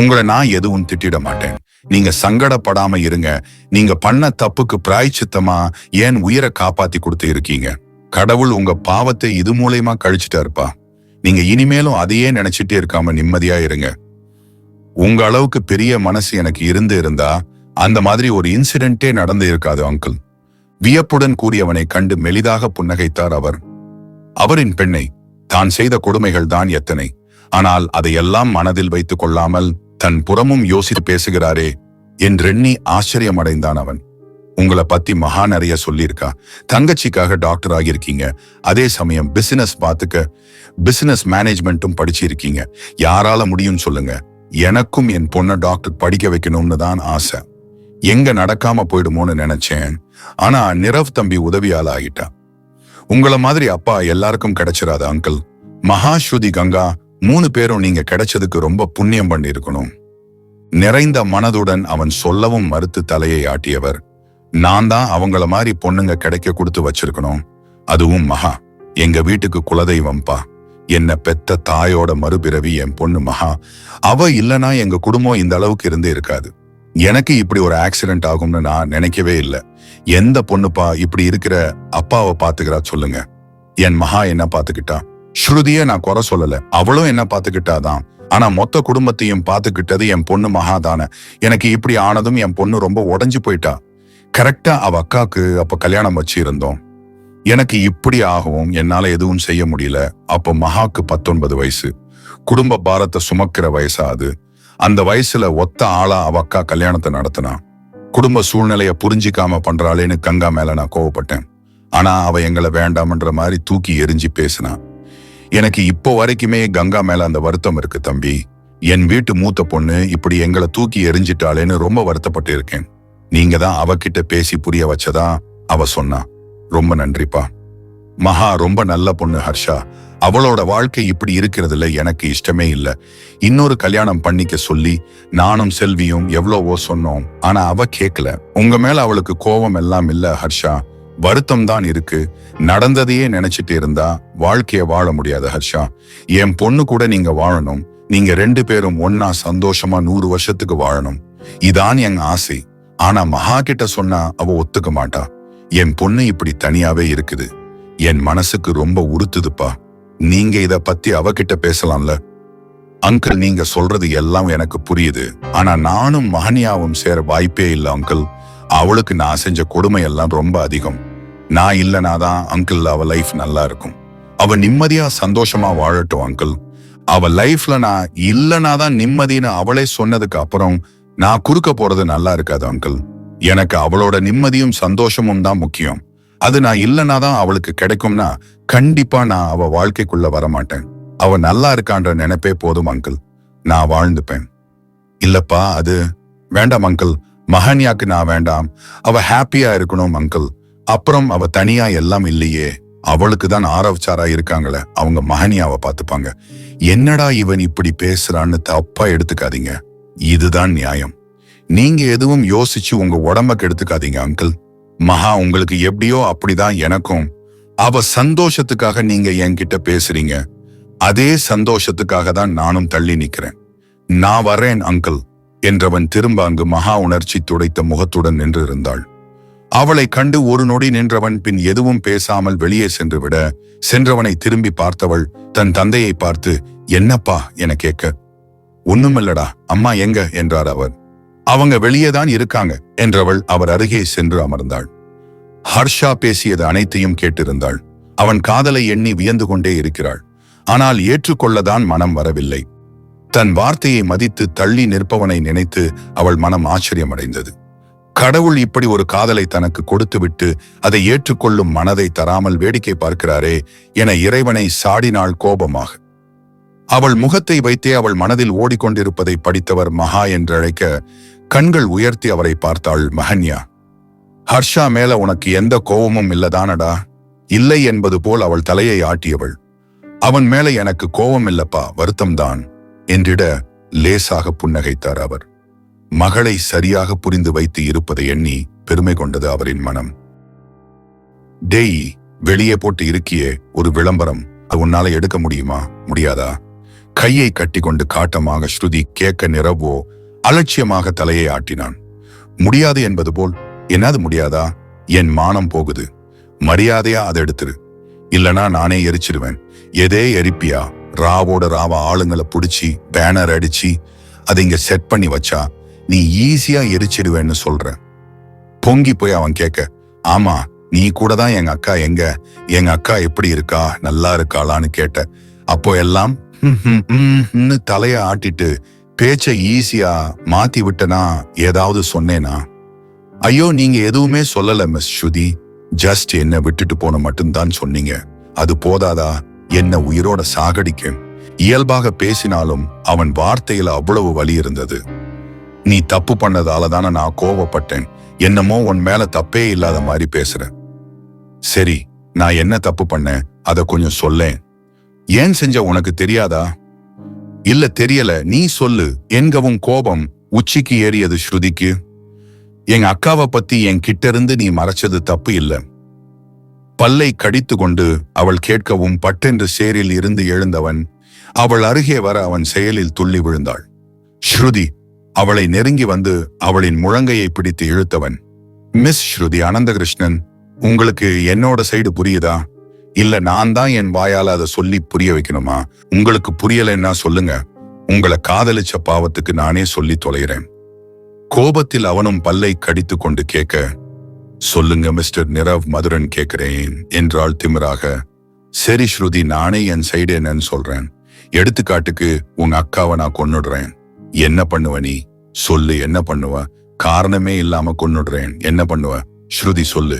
உங்களை நான் எதுவும் திட்டிட மாட்டேன். நீங்க சங்கடப்படாம இருங்க. நீங்க பண்ண தப்புக்கு பிராய்ச்சித்தமா ஏன் உயிரை காப்பாத்தி கொடுத்து இருக்கீங்க. கடவுள் உங்க பாவத்தை இது மூலயமா கழிச்சுட்டா இருப்பா. நீங்க இனிமேலும் அதையே நினைச்சிட்டே இருக்காம நிம்மதியா இருங்க. உங்க அளவுக்கு பெரிய மனசு எனக்கு இருந்தா அந்த மாதிரி ஒரு இன்சிடென்ட்டே நடந்து இருக்காது அங்கிள். வியப்புடன் கூறியவனை கண்டு மெலிதாக புன்னகைத்தார் அவர். அவரின் பெண்ணை தான் செய்த கொடுமைகள் தான் எத்தனை. ஆனால் அதையெல்லாம் மனதில் வைத்துக் கொள்ளாமல் தன் புறமும் யோசித்து பேசுகிறாரே என்றெண்ணி ஆச்சரியமடைந்தான் அவன். உங்களை பத்தி மகா நிறைய சொல்லியிருக்கா. தங்கச்சிக்காக டாக்டர் ஆகியிருக்கீங்க. அதே சமயம் பிசினஸ் மேனேஜ்மெண்ட்டும் படிச்சிருக்கீங்க. யாரால முடியும் சொல்லுங்க. எனக்கும் என் பொண்ணை டாக்டர் படிக்க வைக்கணும்னு தான் ஆசை. எங்க நடக்காம போயிடுமோன்னு நினைச்சேன். ஆனா நிரவ் தம்பி உதவியால ஆகிட்டா. உங்களை மாதிரி அப்பா எல்லாருக்கும் கிடைச்சிராது அங்கிள். மகா, ஸ்ருதி, கங்கா 3 பேரும் நீங்க கிடைச்சதுக்கு ரொம்ப புண்ணியம் பண்ணி இருக்கணும். நிறைந்த மனதுடன் அவன் சொல்லவும் மறுத்து தலையை ஆட்டியவர், நான் தான் அவங்கள மாதிரி பொண்ணுங்க கிடைக்க கொடுத்து வச்சிருக்கணும். அதுவும் மகா எங்க வீட்டுக்கு குலதெய்வம்பா. என்ன பெத்த தாயோட மறுபிறவி என் பொண்ணு மகா. அவ இல்லனா எங்க குடும்பம் இந்த அளவுக்கு இருந்தே இருக்காது. எனக்கு இப்படி ஒரு ஆக்சிடென்ட் ஆகும்னு நான் நினைக்கவே இல்லை. எந்த பொண்ணுப்பா இப்படி இருக்கிற அப்பாவை பாத்துக்கிறா சொல்லுங்க. என் மகா என்ன பாத்துக்கிட்டா. ஸ்ருதிய நான் குறை சொல்லல, அவளும் என்ன பாத்துக்கிட்டாதான். ஆனா மொத்த குடும்பத்தையும் பாத்துக்கிட்டது என் பொண்ணு மகா தானே. எனக்கு இப்படி ஆனதும் என் பொண்ணு ரொம்ப உடைஞ்சு போயிட்டா. கரெக்டா அவ அக்காக்கு அப்ப கல்யாணம் வச்சு இருந்தோம். எனக்கு இப்படி ஆகவும் என்னால எதுவும் செய்ய முடியல. அப்ப மகாக்கு 19 வயசு. குடும்ப பாரத்தை சுமக்கிற வயசா அது. அந்த வயசுல ஒத்த ஆளா அவ அக்கா கல்யாணத்தை நடத்தினா. குடும்ப சூழ்நிலைய புரிஞ்சிக்காம பண்றாளேன்னு கங்கா மேல நான் கோவப்பட்டேன். ஆனா அவ எங்களை வேண்டாம்ன்ற மாதிரி தூக்கி எரிஞ்சு பேசினா. எனக்கு இப்போ வரைக்குமே கங்கா மேல அந்த வருத்தம் இருக்கு தம்பி. என் வீட்டு மூத்த பொண்ணு இப்படி எங்களை தூக்கி எரிஞ்சிட்டாளேன்னு ரொம்ப வருத்தப்பட்டு இருக்கேன். நீங்க தான் அவகிட்ட பேசி புரிய வச்சதா அவ சொன்னா. ரொம்ப நன்றிப்பா. மகா ரொம்ப நல்ல பொண்ணு ஹர்ஷா. அவளோட வாழ்க்கை இப்படி இருக்கிறதுல எனக்கு இஷ்டமே இல்லை. இன்னொரு கல்யாணம் பண்ணிக்க சொல்லி நானும் செல்வியும் எவ்வளவோ சொன்னோம். ஆனா அவ கேட்கல. உங்க மேல அவளுக்கு கோபம் எல்லாம் இல்ல ஹர்ஷா, வருத்தம் தான் இருக்கு. நடந்ததையே நினைச்சிட்டு இருந்தா வாழ்க்கைய வாழ முடியாது ஹர்ஷா. என் பொண்ணு கூட நீங்க வாழணும். நீங்க 2 பேரும் ஒன்னா சந்தோஷமா 100 வருஷத்துக்கு வாழணும். இதான் என் ஆசை. ஆனா மகா கிட்ட சொன்னா அவ ஒத்துக்க மாட்டா. என் பொண்ணு இப்படி தனியாவே இருக்குது. என் மனசுக்கு ரொம்ப உறுத்துதுப்பா. நீங்க இத பத்தி அவகிட்ட பேசலாம்ல. அங்கிள், நீங்க சொல்றது எல்லாம் எனக்கு புரியுது. ஆனா நானும் மகனியாவும் சேர வாய்ப்பே இல்லை அங்கிள். அவளுக்கு நான் செஞ்ச கொடுமை எல்லாம் ரொம்ப அதிகம். நான் இல்லனாதான் அங்கிள் அவ லைஃப் நல்லா இருக்கும். அவ நிம்மதியா சந்தோஷமா வாழட்டும் அங்கிள். அவ லைஃப்ல நான் இல்லனாதான் நிம்மதின்னு அவளே சொன்னதுக்கு அப்புறம் நான் குறுக்க போறது நல்லா இருக்காது அங்கிள். எனக்கு அவளோட நிம்மதியும் சந்தோஷமும் தான் முக்கியம். அது நான் இல்லனாதான் அவளுக்கு கிடைக்கும்னா கண்டிப்பா நான் அவ வாழ்க்கைக்குள்ள வரமாட்டேன். அவ நல்லா இருக்கான்ற நினைப்பே போதும் அங்கிள். நான் வாழ்ந்துப்பேன். இல்லப்பா, அது வேண்டாம் அங்கிள். மகன்யாக்கு நான் வேண்டாம். அவ ஹாப்பியா இருக்கணும் அங்கிள். அப்புறம் அவ தனியா எல்லாம் இல்லையே. அவளுக்கு தான் ஆரவச்சாரா இருக்காங்களே, அவங்க மகனியாவை பார்த்துப்பாங்க. என்னடா இவன் இப்படி பேசுறான்னு தப்பா எடுத்துக்காதீங்க. இதுதான் நியாயம். நீங்க எதுவும் யோசிச்சு உங்க உடம்ப கெடுத்துக்காதீங்க அங்கிள். மகா உங்களுக்கு எப்படியோ அப்படிதான் எனக்கும். அவ சந்தோஷத்துக்காக நீங்க என்கிட்ட பேசுறீங்க. அதே சந்தோஷத்துக்காக தான் நானும் தள்ளி நிக்கிறேன். நான் வரேன் அங்கிள் என்றவன் திரும்ப அங்கு மகா உணர்ச்சி துடைத்த முகத்துடன் நின்று இருந்தாள். அவளை கண்டு ஒரு நொடி நின்றவன் பின் எதுவும் பேசாமல் வெளியே சென்று விட, சென்றவனை திரும்பி பார்த்தவள் தன் தந்தையை பார்த்து, என்னப்பா என கேட்க, ஒண்ணுமில்லடா, அம்மா எங்க என்றார் அவர். அவங்க வெளியேதான் இருக்காங்க என்றவள் அவர் அருகே சென்று அமர்ந்தாள். ஹர்ஷா பேசியது அனைத்தையும் கேட்டிருந்தாள். அவன் காதலை எண்ணி வியந்து கொண்டே இருக்கிறாள். ஆனால் ஏற்றுக்கொள்ளதான் மனம் வரவில்லை. தன் வார்த்தையை மதித்து தள்ளி நிற்பவனை நினைத்து அவள் மனம் ஆச்சரியமடைந்தது. கடவுள் இப்படி ஒரு காதலை தனக்கு கொடுத்துவிட்டு அதை ஏற்றுக்கொள்ளும் மனதை தராமல் வேடிக்கை பார்க்கிறாரே என இறைவனை சாடினாள் கோபமாக. அவள் முகத்தை வைத்தே அவள் மனதில் ஓடிக்கொண்டிருப்பதை படித்தவர் மகா என்றழைக்க கண்கள் உயர்த்தி அவரை பார்த்தாள் மஹன்யா. ஹர்ஷா மேல உனக்கு எந்த கோபமும் இல்லதானடா? இல்லை என்பது போல் அவள் தலையை ஆட்டியவள். அவன் மேல எனக்கு கோபம் இல்லப்பா, வருத்தம்தான் என்றிட லேசாக புன்னகைத்தார் அவர். மகளை சரியாக புரிந்து வைத்து இருப்பதை எண்ணி பெருமை கொண்டது அவரின் மனம். டேய், வெளியே போட்டு இருக்கியே ஒரு விளம்பரம், அது உன்னால எடுக்க முடியுமா? முடியாதா? கையை கட்டி கொண்டு காட்டமாக ஸ்ருதி கேட்க நிறவோ அலட்சியமாக தலையை ஆட்டினான். முடியாது என்பது போல். என்னது முடியாதா? என் மானம் போகுது, மரியாதையா அதை எடுத்துரு, இல்லனா நானே எரிச்சிடுவேன். எதே எரிப்பியா? ராவோட ராவா ஆளுங்களை பிடிச்சி பேனர் அடிச்சு அதை இங்க செட் பண்ணி வச்சா நீ ஈஸியா எரிச்சிடுவேன்னு சொல்ற. பொங்கி போய் அவன் கேட்க, ஆமா நீ கூட தான் எங்க அக்கா எங்க, எங்க அக்கா எப்படி இருக்கா, நல்லா இருக்காளான்னு கேட்ட. அப்போ எல்லாம் தலைய ஆட்டிட்டு பேச்ச ஈஸியா மாத்தி விட்டனா? ஏதாவது சொன்னேனா? ஐயோ, நீங்க எதுவுமே சொல்லல மிஸ் ஸ்ருதி, ஜஸ்ட் என்ன விட்டுட்டு போன மட்டும்தான் சொன்னீங்க. அது போதாதா என்ன உயிரோட சாகடிக்க? இயல்பாக பேசினாலும் அவன் வார்த்தையில அவ்வளவு வலி இருந்தது. நீ தப்பு பண்ணதால தானே நான் கோவப்பட்டேன், என்னமோ உன் மேல தப்பே இல்லாத மாதிரி பேசுற. சரி, நான் என்ன தப்பு பண்ணேன் அத கொஞ்சம் சொல்லேன். ஏன் செஞ்ச உனக்கு தெரியாதா? இல்ல தெரியல, நீ சொல்லு என்கவும் கோபம் உச்சிக்கு ஏறியது ஸ்ருதிக்கு. எங்க அக்காவை பத்தி என் கிட்ட இருந்து நீ மறைச்சது தப்பு இல்ல. பல்லை கடித்து கொண்டு அவள் கேட்கவும் பட்டென்று சேரில் இருந்து எழுந்தவன் அவள் அருகே வர அவன் செயலில் துள்ளி விழுந்தாள். ஸ்ருதி அவளை நெருங்கி வந்து அவளின் முழங்கையை பிடித்து இழுத்தவன், மிஸ் ஸ்ருதி அனந்தகிருஷ்ணன், உங்களுக்கு என்னோட சைடு புரியுதா? இல்ல நான் தான் என் வாயால அதை சொல்லி புரிய வைக்கணுமா? உங்களுக்கு புரியலைன்னா சொல்லுங்க, உங்களை காதலிச்ச பாவத்துக்கு நானே சொல்லி தொலைகிறேன். கோபத்தில் அவனும் பல்லை கடித்து கொண்டு கேட்க, சொல்லுங்க மிஸ்டர் நிரவ் மதுரன் கேட்கிறேன் என்றாள் திமிராக. சரி ஸ்ருதி, நானே என் சைடு என்னன்னு சொல்றேன். எடுத்துக்காட்டுக்கு உங்க அக்காவை நான் கொன்னுடுறேன். என்ன பண்ணுவ நீ? சொல்லு, என்ன பண்ணுவ? காரணமே இல்லாம கொன்னுடுறேன், என்ன பண்ணுவ? ஸ்ருதி சொல்லு.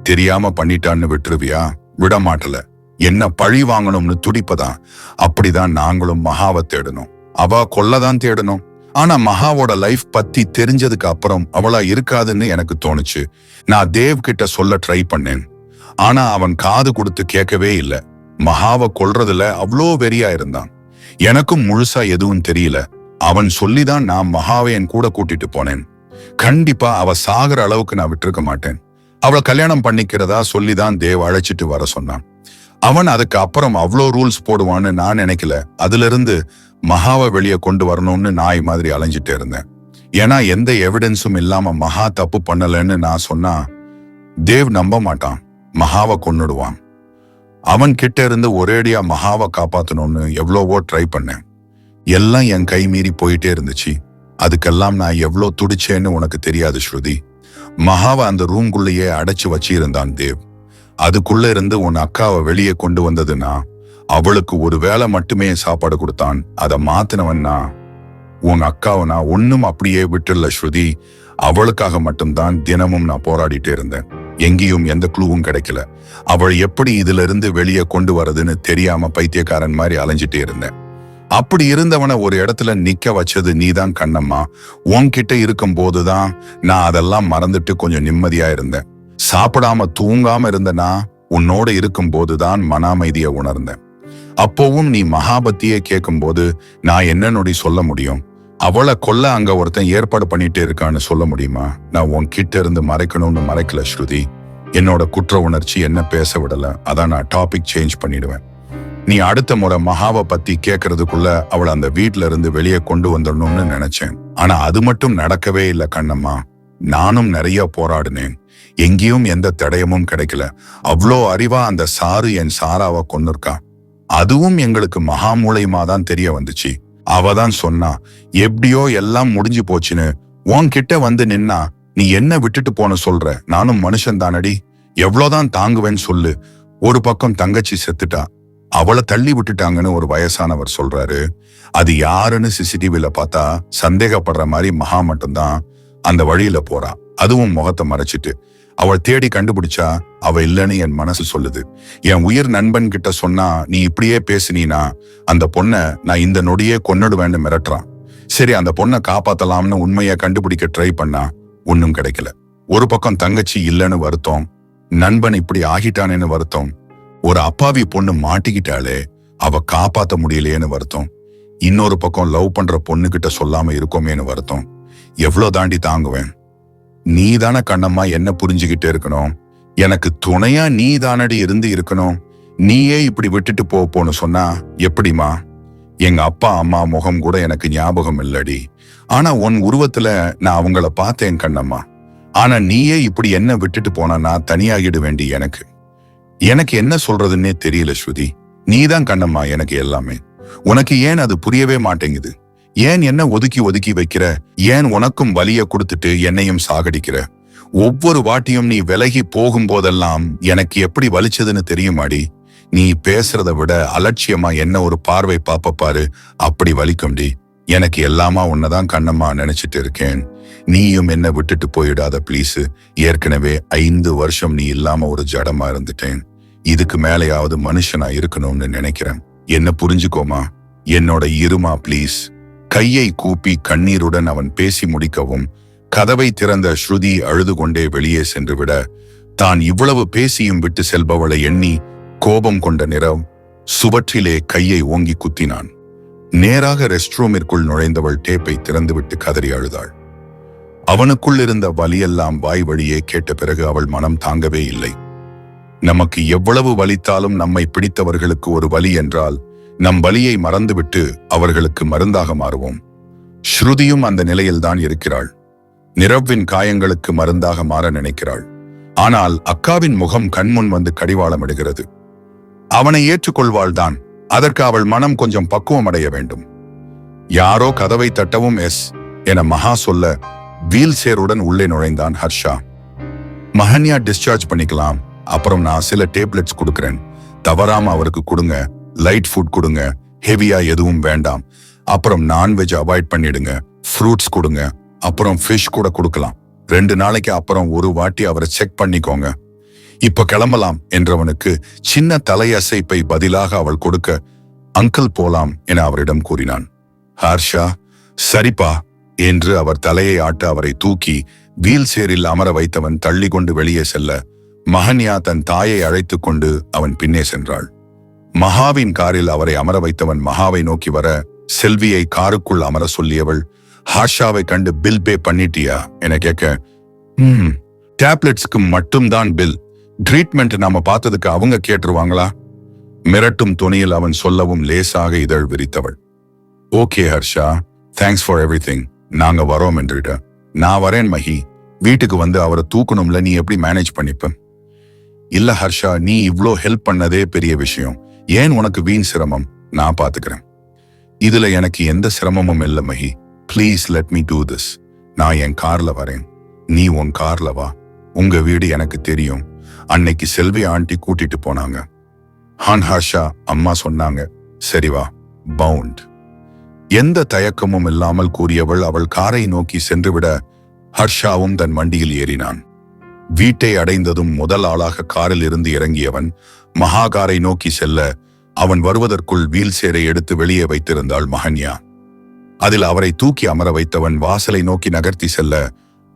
தெரியாம பண்ணிட்டான்னு விட்டுருவியா? விட மாட்டல. என்ன பழி வாங்கணும்னு துடிப்பதான். அப்படிதான் நாங்களும் மகாவை தேடணும். அவ கொல்லதான் தேடணும். ஆனா மகாவோட லைஃப் பத்தி தெரிஞ்சதுக்கு அப்புறம் அவளா இருக்காதுன்னு எனக்கு தோணுச்சு. நான் தேவ் கிட்ட சொல்ல ட்ரை பண்ணேன், ஆனா அவன் காது கொடுத்து கேட்கவே இல்லை. மகாவை கொல்றதுல அவ்வளோ வெறியா இருந்தான். எனக்கும் முழுசா எதுவும் தெரியல. அவன் சொல்லிதான் நான் மகாவை என் கூட கூட்டிட்டு போனேன். கண்டிப்பா அவ சாகிற அளவுக்கு நான் விட்டுருக்க மாட்டேன். அவளை கல்யாணம் பண்ணிக்கிறதா சொல்லிதான் தேவ் அழைச்சிட்டு வர சொன்னான். அவன் அதுக்கு அப்புறம் அவ்வளோ ரூல்ஸ் போடுவான்னு நான் நினைக்கல. அதுல இருந்து மகாவை வெளியே கொண்டு வரணும்னு நாய் மாதிரி அலைஞ்சிட்டு இருந்தேன். ஏன்னா எந்த எவிடன்ஸும் இல்லாம மகா தப்பு பண்ணலன்னு நான் சொன்னா தேவ் நம்ப மாட்டான், மகாவை கொன்னுடுவான். அவன் கிட்ட இருந்து ஒரேடியா மகாவை காப்பாத்தணும்னு எவ்வளவோ ட்ரை பண்ணேன். எல்லாம் என் கை மீறி போயிட்டே இருந்துச்சு. அதுக்கெல்லாம் நான் எவ்வளோ துடிச்சேன்னு உனக்கு தெரியாது ஸ்ருதி. மகாவை அந்த ரூம்குள்ளேயே அடைச்சு வச்சிருந்தான் தேவ். அதுக்குள்ள இருந்து உன் அக்காவை வெளியே கொண்டு வந்ததுன்னா அவளுக்கு ஒரு வேளை மட்டுமே சாப்பாடு கொடுத்தான். அதை மாத்தினவன்னா உன் அக்காவை நான் ஒன்னும் அப்படியே விட்டுல ஸ்ருதி. அவளுக்காக மட்டும்தான் தினமும் நான் போராடிட்டே இருந்தேன். எங்கேயும் எந்த க்ளூவும் கிடைக்கல. அவள் எப்படி இதுல இருந்து வெளியே கொண்டு வரதுன்னு தெரியாம பைத்தியக்காரன் மாதிரி அலைஞ்சிட்டே இருந்தேன். அப்படி இருந்தவனை ஒரு இடத்துல நிக்க வச்சது நீதான் கண்ணம்மா. உன்கிட்ட இருக்கும் போதுதான் நான் அதெல்லாம் மறந்துட்டு கொஞ்சம் நிம்மதியா இருந்தேன். சாப்பிடாம தூங்காம இருந்தனா உன்னோட இருக்கும் போதுதான் மன அமைதியை உணர்ந்தேன். அப்போவும் நீ மகாபத்தியே கேட்கும் போது நான் என்ன நொடி சொல்ல முடியும்? அவளை கொல்ல அங்க ஒருத்தன் ஏற்பாடு பண்ணிட்டே இருக்கான்னு சொல்ல முடியுமா? நான் உன்கிட்ட இருந்து மறைக்கணும்னு மறைக்கல ஸ்ருதி. என்னோட குற்ற உணர்ச்சி என்ன பேச விடல. அதான் நான் டாபிக் சேஞ்ச் பண்ணிடுவேன். நீ அடுத்த முறை மகாவை பத்தி கேட்கறதுக்குள்ள அவளை அந்த வீட்டுல இருந்து வெளியே கொண்டு வந்துடணும்னு நினைச்சேன். ஆனா அது மட்டும் நடக்கவே இல்லை கண்ணம்மா. நானும் நிறைய போராடினேன். எங்கேயும் எந்த தடயமும் கிடைக்கல. அவ்வளோ அறிவா அந்த சாரு என் சாராவை கொன்னிருக்கா. அதுவும் எங்களுக்கு மகா மூலியமா தான் தெரிய வந்துச்சு. அவதான் சொன்னா எப்படியோ எல்லாம் முடிஞ்சு போச்சுன்னு. உன்கிட்ட வந்து நின்னா நீ என்ன விட்டுட்டு போன சொல்ற? நானும் மனுஷன் தானடி, எவ்வளவுதான் தாங்குவேன்னு சொல்லு. ஒரு பக்கம் தங்கச்சி செத்துட்டா, அவளை தள்ளி விட்டுட்டாங்கன்னு ஒரு வயசானவர் சொல்றாரு. அது யாருன்னு சிசிடிவில பார்த்தா சந்தேகப்படுற மாதிரி மகா மட்டும்தான் அந்த வழியில போறா. அதுவும் முகத்தை மறைச்சிட்டு. அவள் தேடி கண்டுபிடிச்சா அவ இல்லைன்னு என் மனசு சொல்லுது. என் உயிர் நண்பன் கிட்ட சொன்னா நீ இப்படியே பேசுனீனா அந்த பொண்ணை நான் இந்த நொடியே கொன்னுடுவேன்னு மிரட்டுறான். சரி, அந்த பொண்ணை காப்பாத்தலாம்னு உண்மையை கண்டுபிடிக்க ட்ரை பண்ணா ஒன்னும் கிடைக்கல. ஒரு பக்கம் தங்கச்சி இல்லைன்னு வருத்தம், நண்பன் இப்படி ஆகிட்டானேன்னு வருத்தம், ஒரு அப்பாவி பொண்ணு மாட்டிக்கிட்டாலே அவ காப்பாத்த முடியலையேன்னு வருத்தம், இன்னொரு பக்கம் லவ் பண்ற பொண்ணுகிட்ட சொல்லாம இருக்கோமேன்னு வருத்தம். எவ்வளவு தாண்டி தாங்குவேன்? நீ தானே கண்ணம்மா என்ன புரிஞ்சுக்கிட்டே இருக்கணும். எனக்கு துணையா நீ தானடி இருந்து இருக்கணும். நீயே இப்படி விட்டுட்டு போன்னு சொன்னா எப்படிமா? எங்க அப்பா அம்மா முகம் கூட எனக்கு ஞாபகம் இல்லடி. ஆனா உன் உருவத்துல நான் அவங்கள பார்த்தேன் கண்ணம்மா. ஆனா நீயே இப்படி என்ன விட்டுட்டு போனா நான் தனியாகிட வேண்டி எனக்கு என்ன சொல்றதுன்னே தெரியல ஸ்ருதி. நீதான் கண்ணம்மா எனக்கு எல்லாமே. உனக்கு ஏன் அது புரியவே மாட்டேங்குது? ஏன் என்ன ஒதுக்கி ஒதுக்கி வைக்கிற? ஏன் உனக்கும் வலிய கொடுத்துட்டு என்னையும் சாகடிக்கிற? ஒவ்வொரு வாட்டியும் நீ விலகி போகும்போதெல்லாம் எனக்கு எப்படி வலிச்சதுன்னு தெரியுமாடி? நீ பேசுறத விட அலட்சியமா என்ன ஒரு பார்வை பாப்ப பாரு, அப்படி வலிக்கும்டி. எனக்கு எல்லாமா உன்னதான் கண்ணம்மா நினைச்சிட்டு இருக்கேன். நீயும் என்ன விட்டுட்டு போயிடாத பிளீஸ். ஏற்கனவே 5 வருஷம் நீ இல்லாம ஒரு ஜடமா இருந்துட்டேன். இதுக்கு மேலேயாவது மனுஷனா இருக்கணும்னு நினைக்கிறேன். என்ன புரிஞ்சுக்கோமா? என்னோட இருமா பிளீஸ். கையை கூப்பி கண்ணீருடன் அவன் பேசி முடிக்கவும் கதவை திறந்த ஸ்ருதி அழுது கொண்டே வெளியே சென்று விட, தான் இவ்வளவு பேசியும் விட்டு செல்பவளை எண்ணி கோபம் கொண்ட நிரவ் சுவற்றிலே கையை ஓங்கி குத்தினான். நேராக ரெஸ்ட் ரூமிற்குள் நுழைந்தவள் டேப்பை திறந்துவிட்டு கதறி அழுதாள். அவனுக்குள் இருந்த வலியெல்லாம் வாய் வழியே கேட்ட பிறகு அவள் மனம் தாங்கவே இல்லை. நமக்கு எவ்வளவு வலித்தாலும் நம்மை பிடித்தவர்களுக்கு ஒரு வலி என்றால் நம் வலியை மறந்துவிட்டு அவர்களுக்கு மருந்தாக மாறுவோம். ஸ்ருதியும் அந்த நிலையில்தான் இருக்கிறாள். நிரவ்வின் காயங்களுக்கு மருந்தாக மாற நினைக்கிறாள். ஆனால் அக்காவின் முகம் கண்முன் வந்து கடிவாளமிடுகிறது. அவனை ஏற்றுக்கொள்வாள்தான். அதற்கு அவள் மனம் கொஞ்சம் பக்குவம் அடைய வேண்டும். யாரோ கதவை தட்டவும் எஸ் என மகா சொல்ல வீல் சேருடன் உள்ளே நுழைந்தான் ஹர்ஷா. மஹன்யா டிஸ்சார்ஜ் பண்ணிக்கலாம், அப்புறம் நான் சில டேப்லெட்ஸ் கொடுக்கிறேன், தவறாம அவருக்கு கொடுங்க. லைட் ஃபுட் கொடுங்க, ஹெவியா எதுவும் வேண்டாம். அப்புறம் நான்வெஜ் அவாய்ட் பண்ணிடுங்க, ஃப்ரூட்ஸ் கொடுங்க, அப்புறம் ஃபிஷ் கூட கொடுக்கலாம். 2 நாளைக்கு அப்புறம் ஒரு வாட்டி அவரை செக் பண்ணிக்கோங்க. இப்ப கிளம்பலாம் என்றவனுக்கு சின்ன தலையசைப்பை பதிலாக அவள் கொடுக்க அங்கிள் போலாம் என அவரிடம் கூறினான். ஹர்ஷா சரிப்பா என்று அவர் தலையை ஆட்ட அவரை தூக்கி வீல் சேரில் அமர வைத்தவன் தள்ளி கொண்டு வெளியே செல்ல மஹன்யா தன் தாயை அழைத்து கொண்டு அவன் பின்னே சென்றாள். மகாவின் காரில் அவரை அமர வைத்தவன் மகாவை நோக்கி வர செல்வியை காருக்குள் அமர சொல்லியவள் ஹர்ஷாவை கண்டு பில் பே பண்ணிட்டியா என கேட்க, டேப்லெட்ஸ்க்கு மட்டும்தான் பில், ட்ரீட்மெண்ட் நாம பார்த்ததுக்கு அவங்க கேட்டுருவாங்களா? மிரட்டும் துணியில் அவன் சொல்லவும் லேசாக இதழ் விரித்தவள். Okay Harsha, thanks for everything, நாங்க வரோம் என்றிட்ட. நான் வரேன் மஹி, வீட்டுக்கு வந்து அவரை தூக்கணும்ல, நீ எப்படி மேனேஜ் பண்ணிப்ப? இல்ல ஹர்ஷா, நீ இவ்ளோ ஹெல்ப் பண்ணதே பெரிய விஷயம், ஏன் உனக்கு வீண் சிரமம்? நான் பாத்துக்கிறேன். இதுல எனக்கு எந்த சிரமமும் இல்ல Mahi, please let me do this. நான் என் கார்ல வரேன், நீ உன் கார்ல வா. உங்க வீடு எனக்கு தெரியும், அன்னைக்கு செல்வி ஆண்டி கூட்டிட்டு போனாங்க. ஹான் ஹர்ஷா, அம்மா சொன்னாங்க. சரி வா. பவுண்ட். எந்த தயக்கமும் இல்லாமல் கூறியவள் அவள் காரை நோக்கி சென்றுவிட ஹர்ஷாவும் தன் வண்டியில் ஏறினான். வீட்டை அடைந்ததும் முதல் ஆளாக காரில் இருந்து இறங்கியவன் மகா காரை நோக்கி செல்ல அவன் வருவதற்குள் வீல் சேரை எடுத்து வெளியே வைத்திருந்தாள் மஹன்யா. அதில் அவரை தூக்கி அமர வைத்தவன் வாசலை நோக்கி நகர்த்தி செல்ல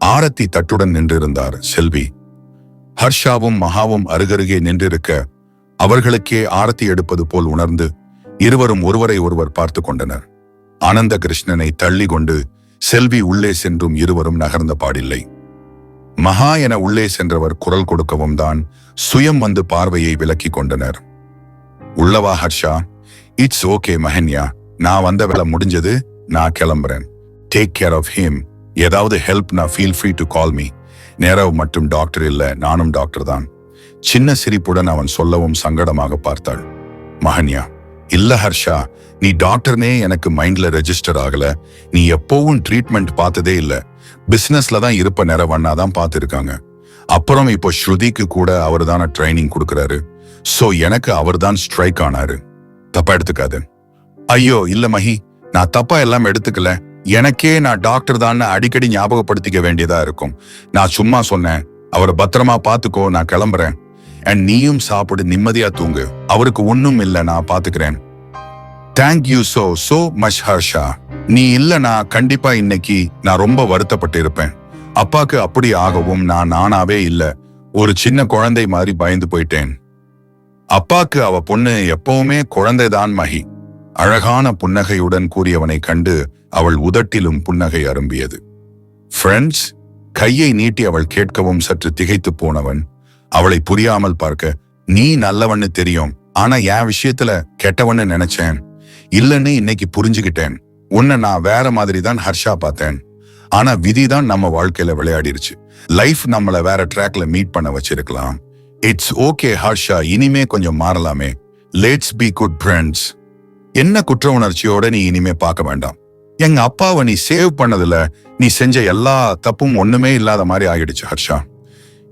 ஆரத்தி தட்டுடன் நின்றிருந்தார் செல்வி. ஹர்ஷாவும் மகாவும் அருகருகே நின்றிருக்க அவர்களுக்கே ஆரத்தி எடுப்பது போல் உணர்ந்து இருவரும் ஒருவரை ஒருவர் பார்த்து கொண்டனர். ஆனந்த கிருஷ்ணனை தள்ளி கொண்டு செல்வி உள்ளே சென்றும் இருவரும் நகர்ந்த பாடில்லை. மகா என உள்ளே சென்றவர் குரல் கொடுக்கவும் தான் சுயம் வந்து பார்வையை விலக்கி கொண்டனர். உள்ளவா ஹர்ஷா? இட்ஸ் ஓகே மஹன்யா, நான் வந்த வேலை முடிஞ்சது, நான் கிளம்புறேன். Take care of him. ஏதாவது ஹெல்ப் நான் feel free to call me. Nerav மட்டும் டாக்டர் இல்ல, நானும் டாக்டர் தான். சின்ன சிரிப்புடன் அவன் சொல்லவும் சங்கடமாக பார்த்தாள் மஹன்யா. இல்ல ஹர்ஷா, நீ டாக்டர்னே எனக்கு மைண்ட்ல ரெஜிஸ்டர் ஆகல. நீ எப்பவும் ட்ரீட்மெண்ட் பார்த்ததே இல்ல, பிசினஸ்ல தான் இருப்ப நேரவண்ணாதான் பார்த்திருக்காங்க. அப்புறம் இப்போ ஸ்ருதிக்கு கூட அவர் தான ட்ரைனிங் கொடுக்கறாரு. சோ எனக்கு அவர் தான் ஸ்ட்ரைக் ஆனாரு. தப்பா எடுத்துக்காது. ஐயோ இல்ல மஹி, நான் தப்பா எல்லாம் எடுத்துக்கல. எனக்கே நான் டாக்டர் தான் அடிக்கடி ஞாபகப்படுத்திக்க வேண்டியதா இருக்கும். நான் சும்மா சொன்னேன், அவரை பத்திரமா பாத்துக்கோ, நான் கிளம்புறேன். அண்ட் நீயும் சாப்பிடு, நிம்மதியா தூங்கு. அவருக்கு ஒன்னும் இல்ல, நான் பாத்துக்கிறேன். Thank you so much Harsha. நீ இல்லனா கண்டிப்பா இன்னைக்கு நான் ரொம்ப வருத்தப்பட்டு இருப்பேன். அப்பாக்கு அப்படி ஆகவும் நான் நானாவே இல்ல, ஒரு சின்ன குழந்தை மாதிரி பயந்து போயிட்டேன். அப்பாக்கு அவ பொண்ணு எப்பவுமே குழந்தைதான் மகி. அழகான புன்னகையுடன் கூறியவனை கண்டு அவள் உதட்டிலும் புன்னகை அரும்பியது. ஃப்ரெண்ட்ஸ், கையை நீட்டி அவள் கேட்கவும் சற்று திகைத்து போனவன் அவளை புரியாமல் பார்க்க, நீ நல்லவன்னு தெரியும், ஆனா என் விஷயத்துல கெட்டவன்னு நினைச்சேன். இல்லன்னு இன்னைக்கு புரிஞ்சுகிட்டேன். உன்னை நான் வேற மாதிரி தான் ஹர்ஷா பார்த்தேன். ஆனா விதிதான் நம்ம வாழ்க்கையில விளையாடிருச்சு. லைஃப் நம்மள வேற ட்ராக்ல மீட் பண்ண வச்சிருக்கலாம். இட்ஸ் ஓகே ஹர்ஷா, இனிமே கொஞ்சம் மாறலாமே. Let's be good friends. என்ன குற்ற உணர்ச்சியோட நீ இனிமே பார்க்க வேண்டாம். எங்க அப்பாவை நீ சேவ் பண்ணதுல நீ செஞ்ச எல்லா தப்பும் ஒண்ணுமே இல்லாத மாதிரி ஆகிடுச்சு ஹர்ஷா.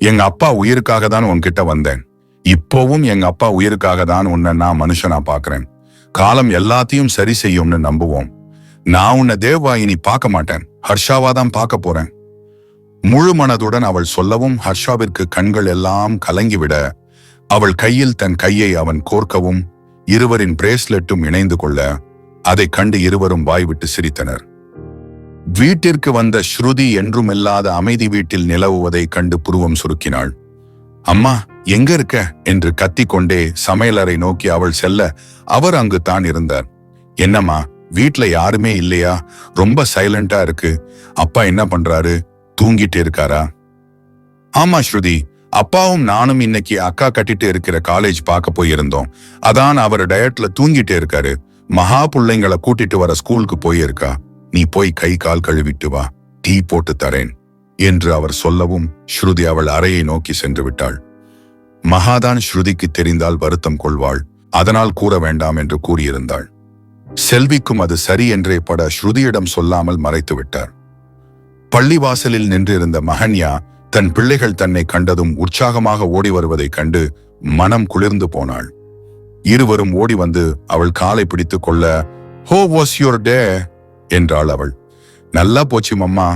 எங்க அப்பா உயிருக்காக தான் உன்கிட்ட வந்தேன். இப்போவும் எங்க அப்பா உயிருக்காக தான் உன்னை நான் மனுஷனா பாக்குறேன். காலம் எல்லாத்தையும் சரி செய்யும்னு நம்புவோம். நான் உன்னை தேவா இனி பார்க்க மாட்டேன், ஹர்ஷாவா தான் பார்க்க போறேன். முழு மனதுடன் அவள் சொல்லவும் ஹர்ஷாவிற்கு கண்கள் எல்லாம் கலங்கிவிட, அவள் கையில் தன் கையை அவன் கோர்க்கவும் இருவரின் பிரேஸ்லெட்டும் இணைந்து கொள்ள, அதை கண்டு இருவரும் வாய்விட்டு சிரித்தனர். வீட்டிற்கு வந்த ஸ்ருதி என்றுமில்லாத அமைதி வீட்டில் நிலவுவதை கண்டு புருவம் சுருக்கினாள். அம்மா எங்க இருக்க என்று கத்திக்கொண்டே சமையலறை நோக்கி அவள் செல்ல, அவர் அங்கு தான் இருந்தார். என்னம்மா, வீட்ல யாருமே இல்லையா? ரொம்ப சைலண்டா இருக்கு. அப்பா என்ன பண்றாரு? தூங்கிட்டு இருக்காரா? ஆமா ஸ்ருதி, அப்பாவும் நானும் இன்னைக்கு அக்கா கட்டிட்டு இருக்கிற காலேஜ் பார்க்க போயிருந்தோம். அதான் அவர் டயட்ல தூங்கிட்டு இருக்காரு. மகா பிள்ளைங்களை கூட்டிட்டு வர ஸ்கூலுக்கு போயிருக்கா. நீ போய் கை கால் கழுவிட்டு வா, டீ போட்டு தரேன் என்று அவர் சொல்லவும் ஸ்ருதி அவள் அறையை நோக்கி சென்று விட்டாள். மகாதான் ஸ்ருதிக்கு தெரிந்தால் வருத்தம் கொள்வாள், அதனால் கூற வேண்டாம் என்று கூறியிருந்தாள். செல்விக்கும் அது சரி என்றே பட ஸ்ருதியிடம் சொல்லாமல் மறைத்து விட்டார். பள்ளிவாசலில் நின்றிருந்த மகன்யா தன் பிள்ளைகள் தன்னை கண்டதும் உற்சாகமாக ஓடி வருவதைக் கண்டு மனம் குளிர்ந்து போனாள். இருவரும் ஓடி வந்து அவள் காலை பிடித்து கொள்ள, ஹோ வாஸ் யுவர் டே என்றாள் அவள். நல்லா போச்சு மம்மா,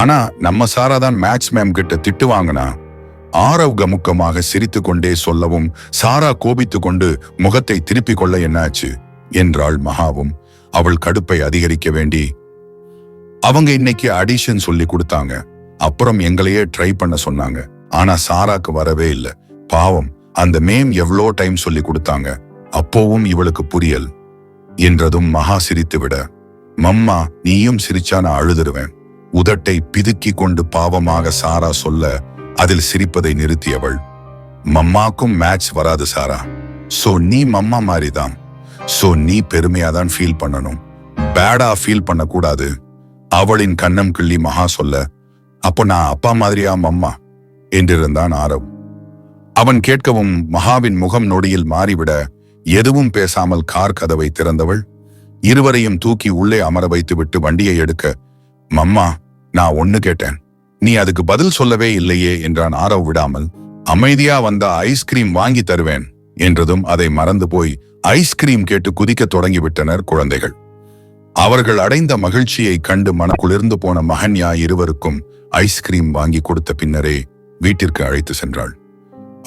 ஆனா நம்ம சாராதான் மேத்ஸ் மேம் கிட்ட திட்டு வாங்கினா. ஆரவ் கமுக்கமாக சிரித்து கொண்டே சொல்லவும் சாரா கோபித்து கொண்டு முகத்தை திருப்பிக் கொள்ள என்னாச்சு என்றாள் மகாவும் அவள் கடுப்பை அதிகரிக்க வேண்டி. அவங்க இன்னைக்கு அடிஷன் சொல்லி கொடுத்தாங்க, அப்புறம் எங்களையே ட்ரை பண்ண சொன்னாங்க. ஆனா சாராக்கு வரவே இல்லை. பாவம், அந்த மேம் எவ்வளோ டைம் சொல்லி கொடுத்தாங்க, அப்போவும் இவளுக்கு புரியல் என்றதும் மகா சிரித்து விட, மம்மா நீயும் சிரிச்சா நான் அழுதுருவேன். உதட்டை பிதுக்கி கொண்டு பாவமாக சாரா சொல்ல அதில் சிரிப்பதை நிறுத்தியவள், மம்மாக்கும் மேட்ச் வராது சாரா. சோ நீ மம்மா மாதிரிதான். சோ நீ பெருமையாதான் ஃபீல் பண்ணணும், பேடா ஃபீல் பண்ண கூடாது. அவளின் கண்ணம் கிள்ளி மகா சொல்ல, அப்போ நான் அப்பா மாதிரியா மம்மா என்றிருந்தான் ஆரவ். அவன் கேட்கவும் மகாவின் முகம் நொடியில் மாறிவிட எதுவும் பேசாமல் கார் கதவை திறந்தவள் இருவரையும் தூக்கி உள்ளே அமர வைத்து விட்டு வண்டியை எடுக்க, மம்மா நான் ஒண்ணு கேட்டேன், நீ அதுக்கு பதில் சொல்லவே இல்லையே என்றான் ஆரவ் விடாமல். அமைதியா வந்தா ஐஸ்கிரீம் வாங்கி தருவேன் என்றதும் அதை மறந்து போய் ஐஸ்கிரீம் கேட்டு குதிக்க தொடங்கிவிட்டனர் குழந்தைகள். அவர்கள் அடைந்த மகிழ்ச்சியை கண்டு மனக்குளிர்ந்து போன மகன்யா இருவருக்கும் ஐஸ்கிரீம் வாங்கி கொடுத்த பின்னரே வீட்டிற்கு அழைத்து சென்றாள்.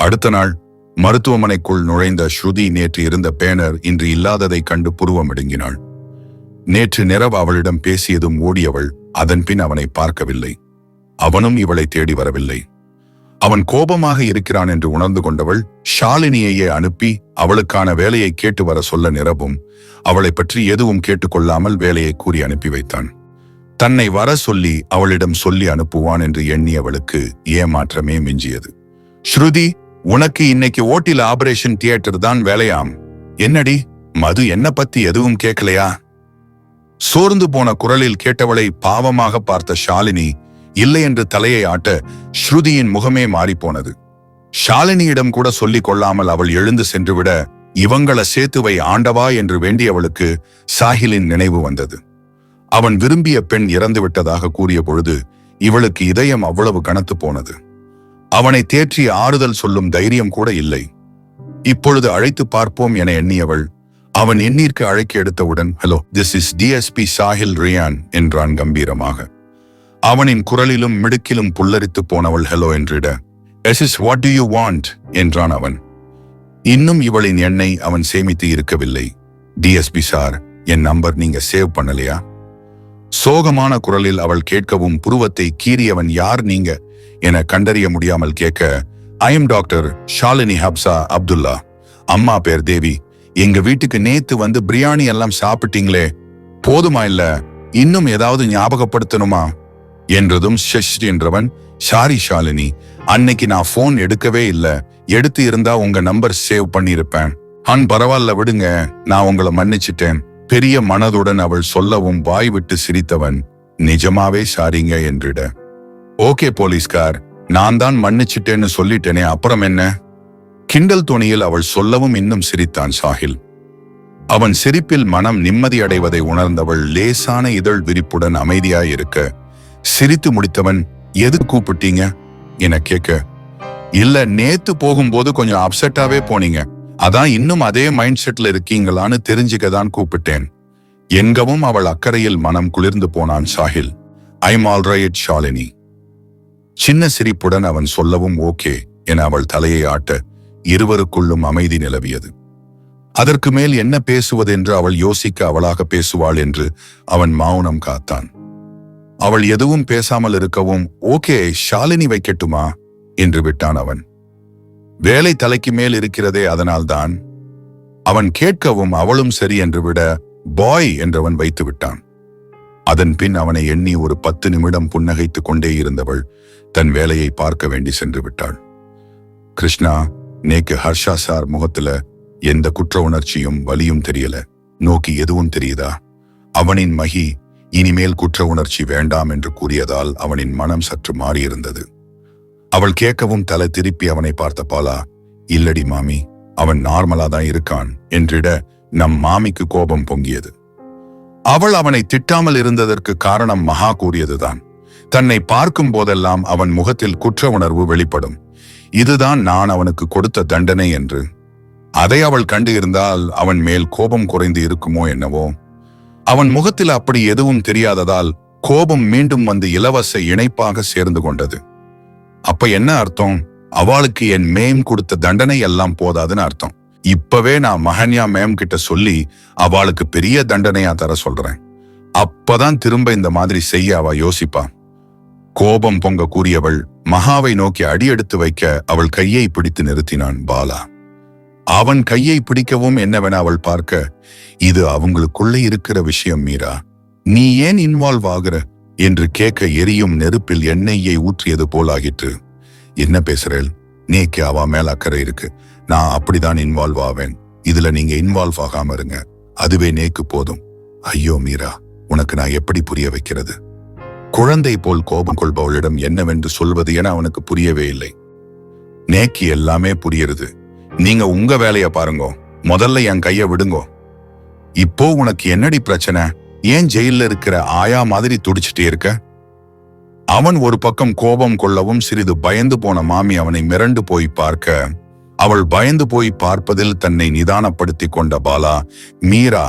அடுத்த நாள் மருத்துவமனைக்குள் நுழைந்த ஸ்ருதி நேற்று இருந்த பேனர் இன்று இல்லாததை கண்டு புருவம் இடுங்கினாள். நேற்று நிரவ் அவளிடம் பேசியதும் ஓடியவள் அதன் பின் அவனை பார்க்கவில்லை. அவனும் இவளை தேடி வரவில்லை. அவன் கோபமாக இருக்கிறான் என்று உணர்ந்து கொண்டவள் ஷாலினியையே அனுப்பி அவளுக்கான வேலையை கேட்டு வர சொல்ல நிரவும் அவளை பற்றி எதுவும் கேட்டுக்கொள்ளாமல் வேலையை கூறி அனுப்பி வைத்தான். தன்னை வர சொல்லி அவளிடம் சொல்லி அனுப்புவான் என்று எண்ணியவளுக்கு ஏமாற்றமே மிஞ்சியது. ஸ்ருதி, உனக்கு இன்னைக்கு ஓட்டில ஆபரேஷன் தியேட்டர் தான் வேலையாம். என்னடி மது, என்ன பத்தி எதுவும் கேட்கலையா? சோர்ந்து போன குரலில் கேட்டவளை பாவமாக பார்த்த ஷாலினி இல்லை என்று தலையை ஆட்ட ஸ்ருதியின் முகமே மாறிப்போனது. ஷாலினியிடம் கூட சொல்லிக் கொள்ளாமல் அவள் எழுந்து சென்றுவிட, இவங்கள சேத்துவை ஆண்டவா என்று வேண்டியவளுக்கு சாஹிலின் நினைவு வந்தது. அவன் விரும்பிய பெண் இறந்து விட்டதாக கூறிய பொழுது இவளுக்கு இதயம் அவ்வளவு கனத்து போனது. அவனை தேற்றி ஆறுதல் சொல்லும் தைரியம் கூட இல்லை. இப்பொழுது அழைத்து பார்ப்போம் என எண்ணியவள் அவன் எண்ணிற்கு அழைக்க எடுத்தவுடன், hello, this is DSP Sahil Riyan என்றான் கம்பீரமாக. அவனின் குரலிலும் மிடுக்கிலும் புல்லரித்து போனவள் ஹலோ என்றிட, yes is what do you want என்றான் அவன். இன்னும் இவளின் எண்ணை அவன் சேமித்து இருக்கவில்லை. டிஎஸ்பி சார், என் நம்பர் நீங்க சேவ் பண்ணலையா? சோகமான குரலில் அவள் கேட்கவும் புருவத்தை கீறியவன் யார் நீங்க என கண்டறிய முடியாமல் கேட்க, I am doctor Shalini Hafsa Abdullah. அம்மா பேர் தேவி. எங்க வீட்டுக்கு நேத்து வந்து பிரியாணி எல்லாம் சாப்பிட்டீங்களே, போதுமா இல்ல இன்னும் ஏதாவது ஞாபகப்படுத்தணுமா என்றதும் ஷஷ் என்றவன், ஷாரி ஷாலினி, அன்னைக்கு நான் போன் எடுக்கவே இல்ல, எடுத்து இருந்தா உங்க நம்பர் சேவ் பண்ணிருப்பேன். பரவாயில்ல விடுங்க, நான் உங்களை மன்னிச்சிட்டேன். பெரிய மனதுடன் அவள் சொல்லவும் வாய் விட்டு சிரித்தவன், நிஜமாவே சாரிங்க என்றிட, ஓகே போலீஸ்கார், நான் தான் மன்னிச்சிட்டேன்னு சொல்லிட்டேனே, அப்புறம் என்ன? கிண்டல் துணியில் அவள் சொல்லவும் இன்னும் சிரித்தான் சாஹில். அவன் சிரிப்பில் மனம் நிம்மதி அடைவதை உணர்ந்தவள் லேசான இதழ் விரிப்புடன் அமைதியாயிருக்க, சிரித்து முடித்தவன், எது கூப்பிட்டீங்க என கேட்க, இல்ல நேத்து போகும்போது கொஞ்சம் அப்செட்டாவே போனீங்க, அதான் இன்னும் அதே மைண்ட் செட்ல இருக்கீங்களான்னு தெரிஞ்சுக்கதான் கூப்பிட்டேன் என்கவும் அவள் அக்கறையில் மனம் குளிர்ந்து போனான் சாஹில். I'm alright Shalini. சின்ன சிரிப்புடன் அவன் சொல்லவும் ஓகே என அவள் தலையை ஆட்ட இருவருக்குள்ளும் அமைதி நிலவியது. அதற்கு மேல் என்ன பேசுவதென்று அவள் யோசிக்க அவளாக பேசுவாள் என்று அவன் மௌனம் காத்தான். அவள் எதுவும் பேசாமல் இருக்கவும், ஓகே ஷாலினி வைக்கட்டுமா என்று விட்டான் அவன். வேலை தலைக்கு மேல் இருக்கிறதே, அதனால்தான். அவன் கேட்கவும் அவளும் சரி என்று விட, பாய் என்றவன் வைத்து விட்டான். அதன் பின் அவனை எண்ணி ஒரு 10 நிமிடம் புன்னகைத்துக் கொண்டே இருந்தவள் தன் வேலையை பார்க்க வேண்டி சென்று விட்டாள். கிருஷ்ணா, நேக்கு ஹர்ஷா சார் முகத்துல எந்த குற்ற உணர்ச்சியும் வலியும் தெரியல, நோக்கி எதுவும் தெரியுதா? அவனின் மகி இனிமேல் குற்ற உணர்ச்சி வேண்டாம் என்று கூறியதால் அவனின் மனம் சற்று மாறியிருந்தது. அவள் கேட்கவும் தலை திருப்பி அவனை பார்த்த பாலா, இல்லடி மாமி, அவன் நார்மலா தான் இருக்கான் என்றிட நம் மாமிக்கு கோபம் பொங்கியது. அவள் அவனை திட்டாமல் இருந்ததற்கு காரணம் மகா கூறியதுதான். தன்னை பார்க்கும் போதெல்லாம் அவன் முகத்தில் குற்ற உணர்வு வெளிப்படும், இதுதான் நான் அவனுக்கு கொடுத்த தண்டனை என்று. அதை அவள் கண்டு இருந்தால் அவன் மேல் கோபம் குறைந்து இருக்குமோ என்னவோ. அவன் முகத்தில் அப்படி எதுவும் தெரியாததால் கோபம் மீண்டும் வந்து இலவச இணைப்பாக சேர்ந்து கொண்டது. அப்ப என்ன அர்த்தம்? அவளுக்கு என் மேம் கொடுத்த தண்டனை எல்லாம் போதாதுன்னு அர்த்தம். இப்பவே நான் மஹன்யா மேம் கிட்ட சொல்லி அவளுக்கு பெரிய தண்டனையா தர சொல்றேன். அப்பதான் திரும்ப இந்த மாதிரி செய்ய அவ யோசிப்பா. கோபம் பொங்க கூறியவள் மகாவை நோக்கி அடியெடுத்து வைக்க அவள் கையை பிடித்து நிறுத்தினான் பாலா. அவன் கையை பிடிக்கவும் என்னவென அவள் பார்க்க, இது அவங்களுக்குள்ள இருக்கிற விஷயம் மீரா, நீ ஏன் இன்வால்வ் ஆகுற என்று கேட்க எரியும் நெருப்பில் எண்ணெயை ஊற்றியது போலாகிற்று. என்ன பேசுறேள்? நேக்கு அவ மேல அக்கறை இருக்கு, நான் அப்படிதான் இன்வால்வ் ஆவேன், இதுல நீங்க இன்வால்வ் ஆகாம இருங்க, அதுவே நேக்கு போதும். ஐயோ மீரா, உனக்கு நான் எப்படி புரிய வைக்கிறது? குழந்தை போல் கோபம் கொள்பவளிடம் என்னவென்று சொல்வது என அவனுக்கு புரியவே இல்லை. நேக்கு எல்லாமே புரியுறது, நீங்க உங்க வேலைய பாருங்கோ, முதல்ல என் கைய விடுங்கோ. இப்போ உனக்கு என்னடி பிரச்சனை? ஏன் ஜெயில இருக்கிற ஆயா மாதிரி துடிச்சிட்டே இருக்க? அவன் ஒரு பக்கம் கோபம் கொள்ளவும் சிறிது பயந்து போன மாமி அவனை மிரண்டு போய் பார்க்க, அவள் பயந்து போய் பார்ப்பதில் தன்னை நிதானப்படுத்தி கொண்ட பாலா, மீரா,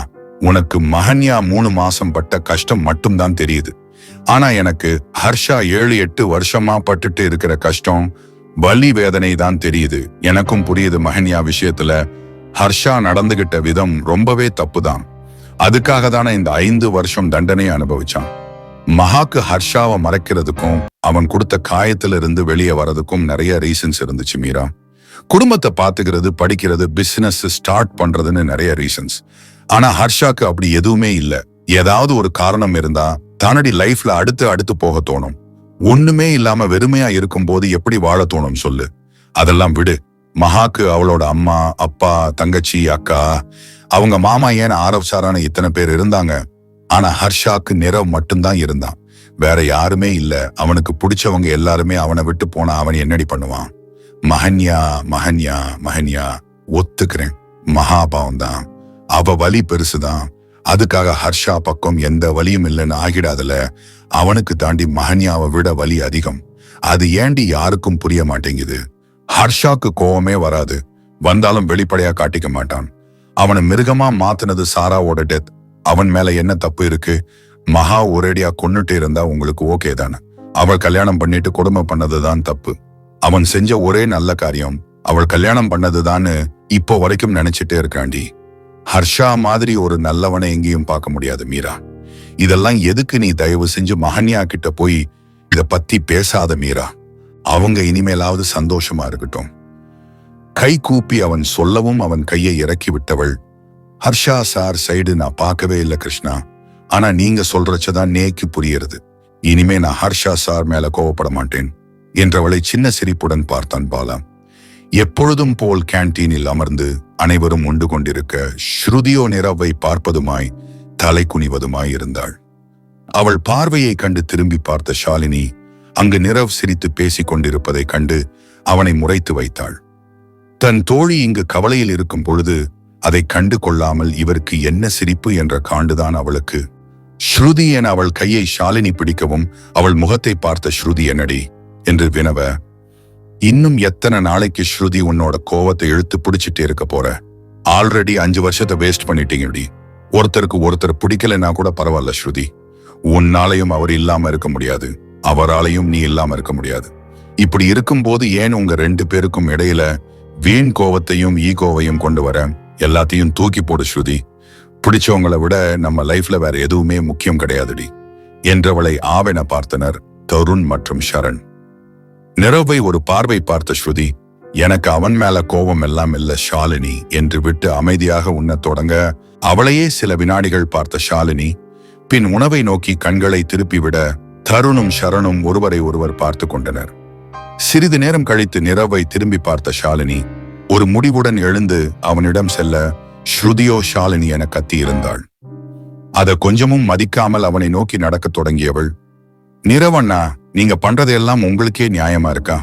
உனக்கு மஹன்யா 3 மாசம் பட்ட கஷ்டம் மட்டும்தான் தெரியுது, ஆனா எனக்கு ஹர்ஷா 7-8 வருஷமா பட்டுட்டு இருக்கிற கஷ்டம், வலி, வேதனை தான் தெரியுது. எனக்கும் புரியுது மஹன்யா விஷயத்துல ஹர்ஷா நடந்துகிட்ட விதம் ரொம்பவே தப்புதான். அதுக்காக தானே இந்த 5 வருஷம் தண்டனை அனுபவிச்சான். மகாக்கு ஹர்ஷாவை மறைக்கிறதுக்கும் அவன் கொடுத்த காயத்திலிருந்து வெளியே வரதுக்கும் நிறைய ரீசன்ஸ் இருந்துச்சு மீரா. குடும்பத்தை பாத்துக்கிறது, படிக்கிறது, பிசினஸ் ஸ்டார்ட் பண்றதுன்னு நிறைய ரீசன்ஸ். ஆனா ஹர்ஷாக்கு அப்படி எதுவுமே இல்ல. ஏதாவது ஒரு காரணம் இருந்தா தானடி லைஃப்ல அடுத்து போக தோணும். ஒண்ணுமே இல்லாம வெறுமையா இருக்கும் போது எப்படி வாழ தோணும் சொல்லு? அதெல்லாம் விடு. மகாக்கு அவளோட அம்மா, அப்பா, தங்கச்சி, அக்கா, அவங்க மாமா, ஏன் ஆரவ்சாரான இத்தனை பேர் இருந்தாங்க. ஆனா ஹர்ஷாக்கு நிரவ் மட்டும்தான் இருந்தான், வேற யாருமே இல்ல. அவனுக்கு பிடிச்சவங்க எல்லாருமே அவனை விட்டு போனா அவன் என்னடி பண்ணுவான்? மஹன்யா மஹன்யா மஹன்யா ஒத்துக்கிறேன், மகாபாவம் தான், அவ வலி பெருசுதான். அதுக்காக ஹர்ஷா பக்கம் எந்த வலியும் இல்லைன்னு ஆகிடாதுல. அவனுக்கு தாண்டி மஹன்யாவை விட வலி அதிகம். அது ஏண்டி யாருக்கும் புரிய மாட்டேங்குது. ஹர்ஷாக்கு கோவமே வராது, வந்தாலும் வெளிப்படையா காட்டிக்க மாட்டான். அவனை மிருகமா மாத்துனது சாராவோட டெத். அவன் மேல என்ன தப்பு இருக்கு? மகா ஒரேடியா கொன்னுட்டே இருந்தா உங்களுக்கு ஓகே தானே? அவள் கல்யாணம் பண்ணிட்டு கொடுமை பண்ணதுதான் தப்பு. அவன் செஞ்ச ஒரே நல்ல காரியம் அவள் கல்யாணம் பண்ணதுதான்னு இப்போ வரைக்கும் நினைச்சிட்டே இருக்காண்டி. ஹர்ஷா மாதிரி ஒரு நல்லவனை எங்கேயும் பார்க்க முடியாது மீரா. இதெல்லாம் எதுக்கு நீ தயவு செஞ்சு மகன்யா கிட்ட போய் இத பத்தி பேசாத மீரா. அவங்க இனிமேலாவது சந்தோஷமா இருக்கட்டும். கை கூப்பி அவன் சொல்லவும் அவன் கையை இறக்கி விட்டவள், ஹர்ஷா சார் சைடு நான் பார்க்கவே இல்லை கிருஷ்ணா. ஆனா நீங்க சொல்றச்சதான் நேக்கு புரியுறது. இனிமே நான் ஹர்ஷா சார் மேல கோவப்பட மாட்டேன் என்றவளை சின்ன சிரிப்புடன் பார்த்தான் பாலா. எப்பொழுதும் போல் கேன்டீனில் அமர்ந்து அனைவரும் உண்டு கொண்டிருக்க ஸ்ருதியோ நிரவை பார்ப்பதுமாய் தலை குனிவதுமாய் இருந்தாள். அவள் பார்வையை கண்டு திரும்பி பார்த்த ஷாலினி அங்கு நிரவ் சிரித்து பேசிக் கொண்டிருப்பதை கண்டு அவனை முறைத்து வைத்தாள். தன் தோழி இங்கு கவலையில் இருக்கும் பொழுது அதை கண்டு கொள்ளாமல் இவருக்கு என்ன சிரிப்பு என்ற காண்டுதான் அவளுக்கு. ஸ்ருதி என அவள் கையை ஷாலினி பிடிக்கவும் அவள் முகத்தை பார்த்த ஸ்ருதி என்னடி என்று வினவ, இன்னும் எத்தனை நாளைக்கு ஸ்ருதி உன்னோட கோவத்தை இழுத்து பிடிச்சிட்டே இருக்க போற? ஆல்ரெடி 5 வருஷத்தை வேஸ்ட் பண்ணிட்டீங்கடி. ஒருத்தருக்கு ஒருத்தர் பிடிக்கலைன்னா கூட பரவாயில்ல ஸ்ருதி. உன்னாலையும் அவர் இல்லாம இருக்க முடியாது, அவராலையும் நீ இல்லாம இருக்க முடியாது. இப்படி இருக்கும்போது ஏன் உங்க 2 பேருக்கும் இடையில வீண் கோவத்தையும் ஈகோவையும் கொண்டு வர? எல்லாத்தையும் தூக்கி போடு ஸ்ருதி. பிடிச்சவங்களை விட நம்ம லைஃப்ல வேற எதுவுமே முக்கியம் கிடையாதுடி என்றவளை ஆவென பார்த்தனர் தருண் மற்றும் ஷரண். நிரவை ஒரு பார்வை பார்த்த ஸ்ருதி, எனக்கு அவன் மேல கோபம் எல்லாம் இல்ல ஷாலினி என்று விட்டு அமைதியாக உண்ணத் தொடங்க அவளையே சில வினாடிகள் பார்த்த ஷாலினி பின் உணவை நோக்கி கண்களை திருப்பிவிட தருணும் ஷரணும் ஒருவரை ஒருவர் பார்த்து கொண்டனர். சிறிது நேரம் கழித்து நிரவை திரும்பி பார்த்த ஷாலினி ஒரு முடிவுடன் எழுந்து அவனிடம் செல்ல ஸ்ருதியோ ஷாலினி என கத்தியிருந்தாள். அதை கொஞ்சமும் மதிக்காமல் அவனை நோக்கி நடக்கத் தொடங்கியவள், நிரவண்ணா நீங்க பண்றதெல்லாம் உங்களுக்கே நியாயமா இருக்கா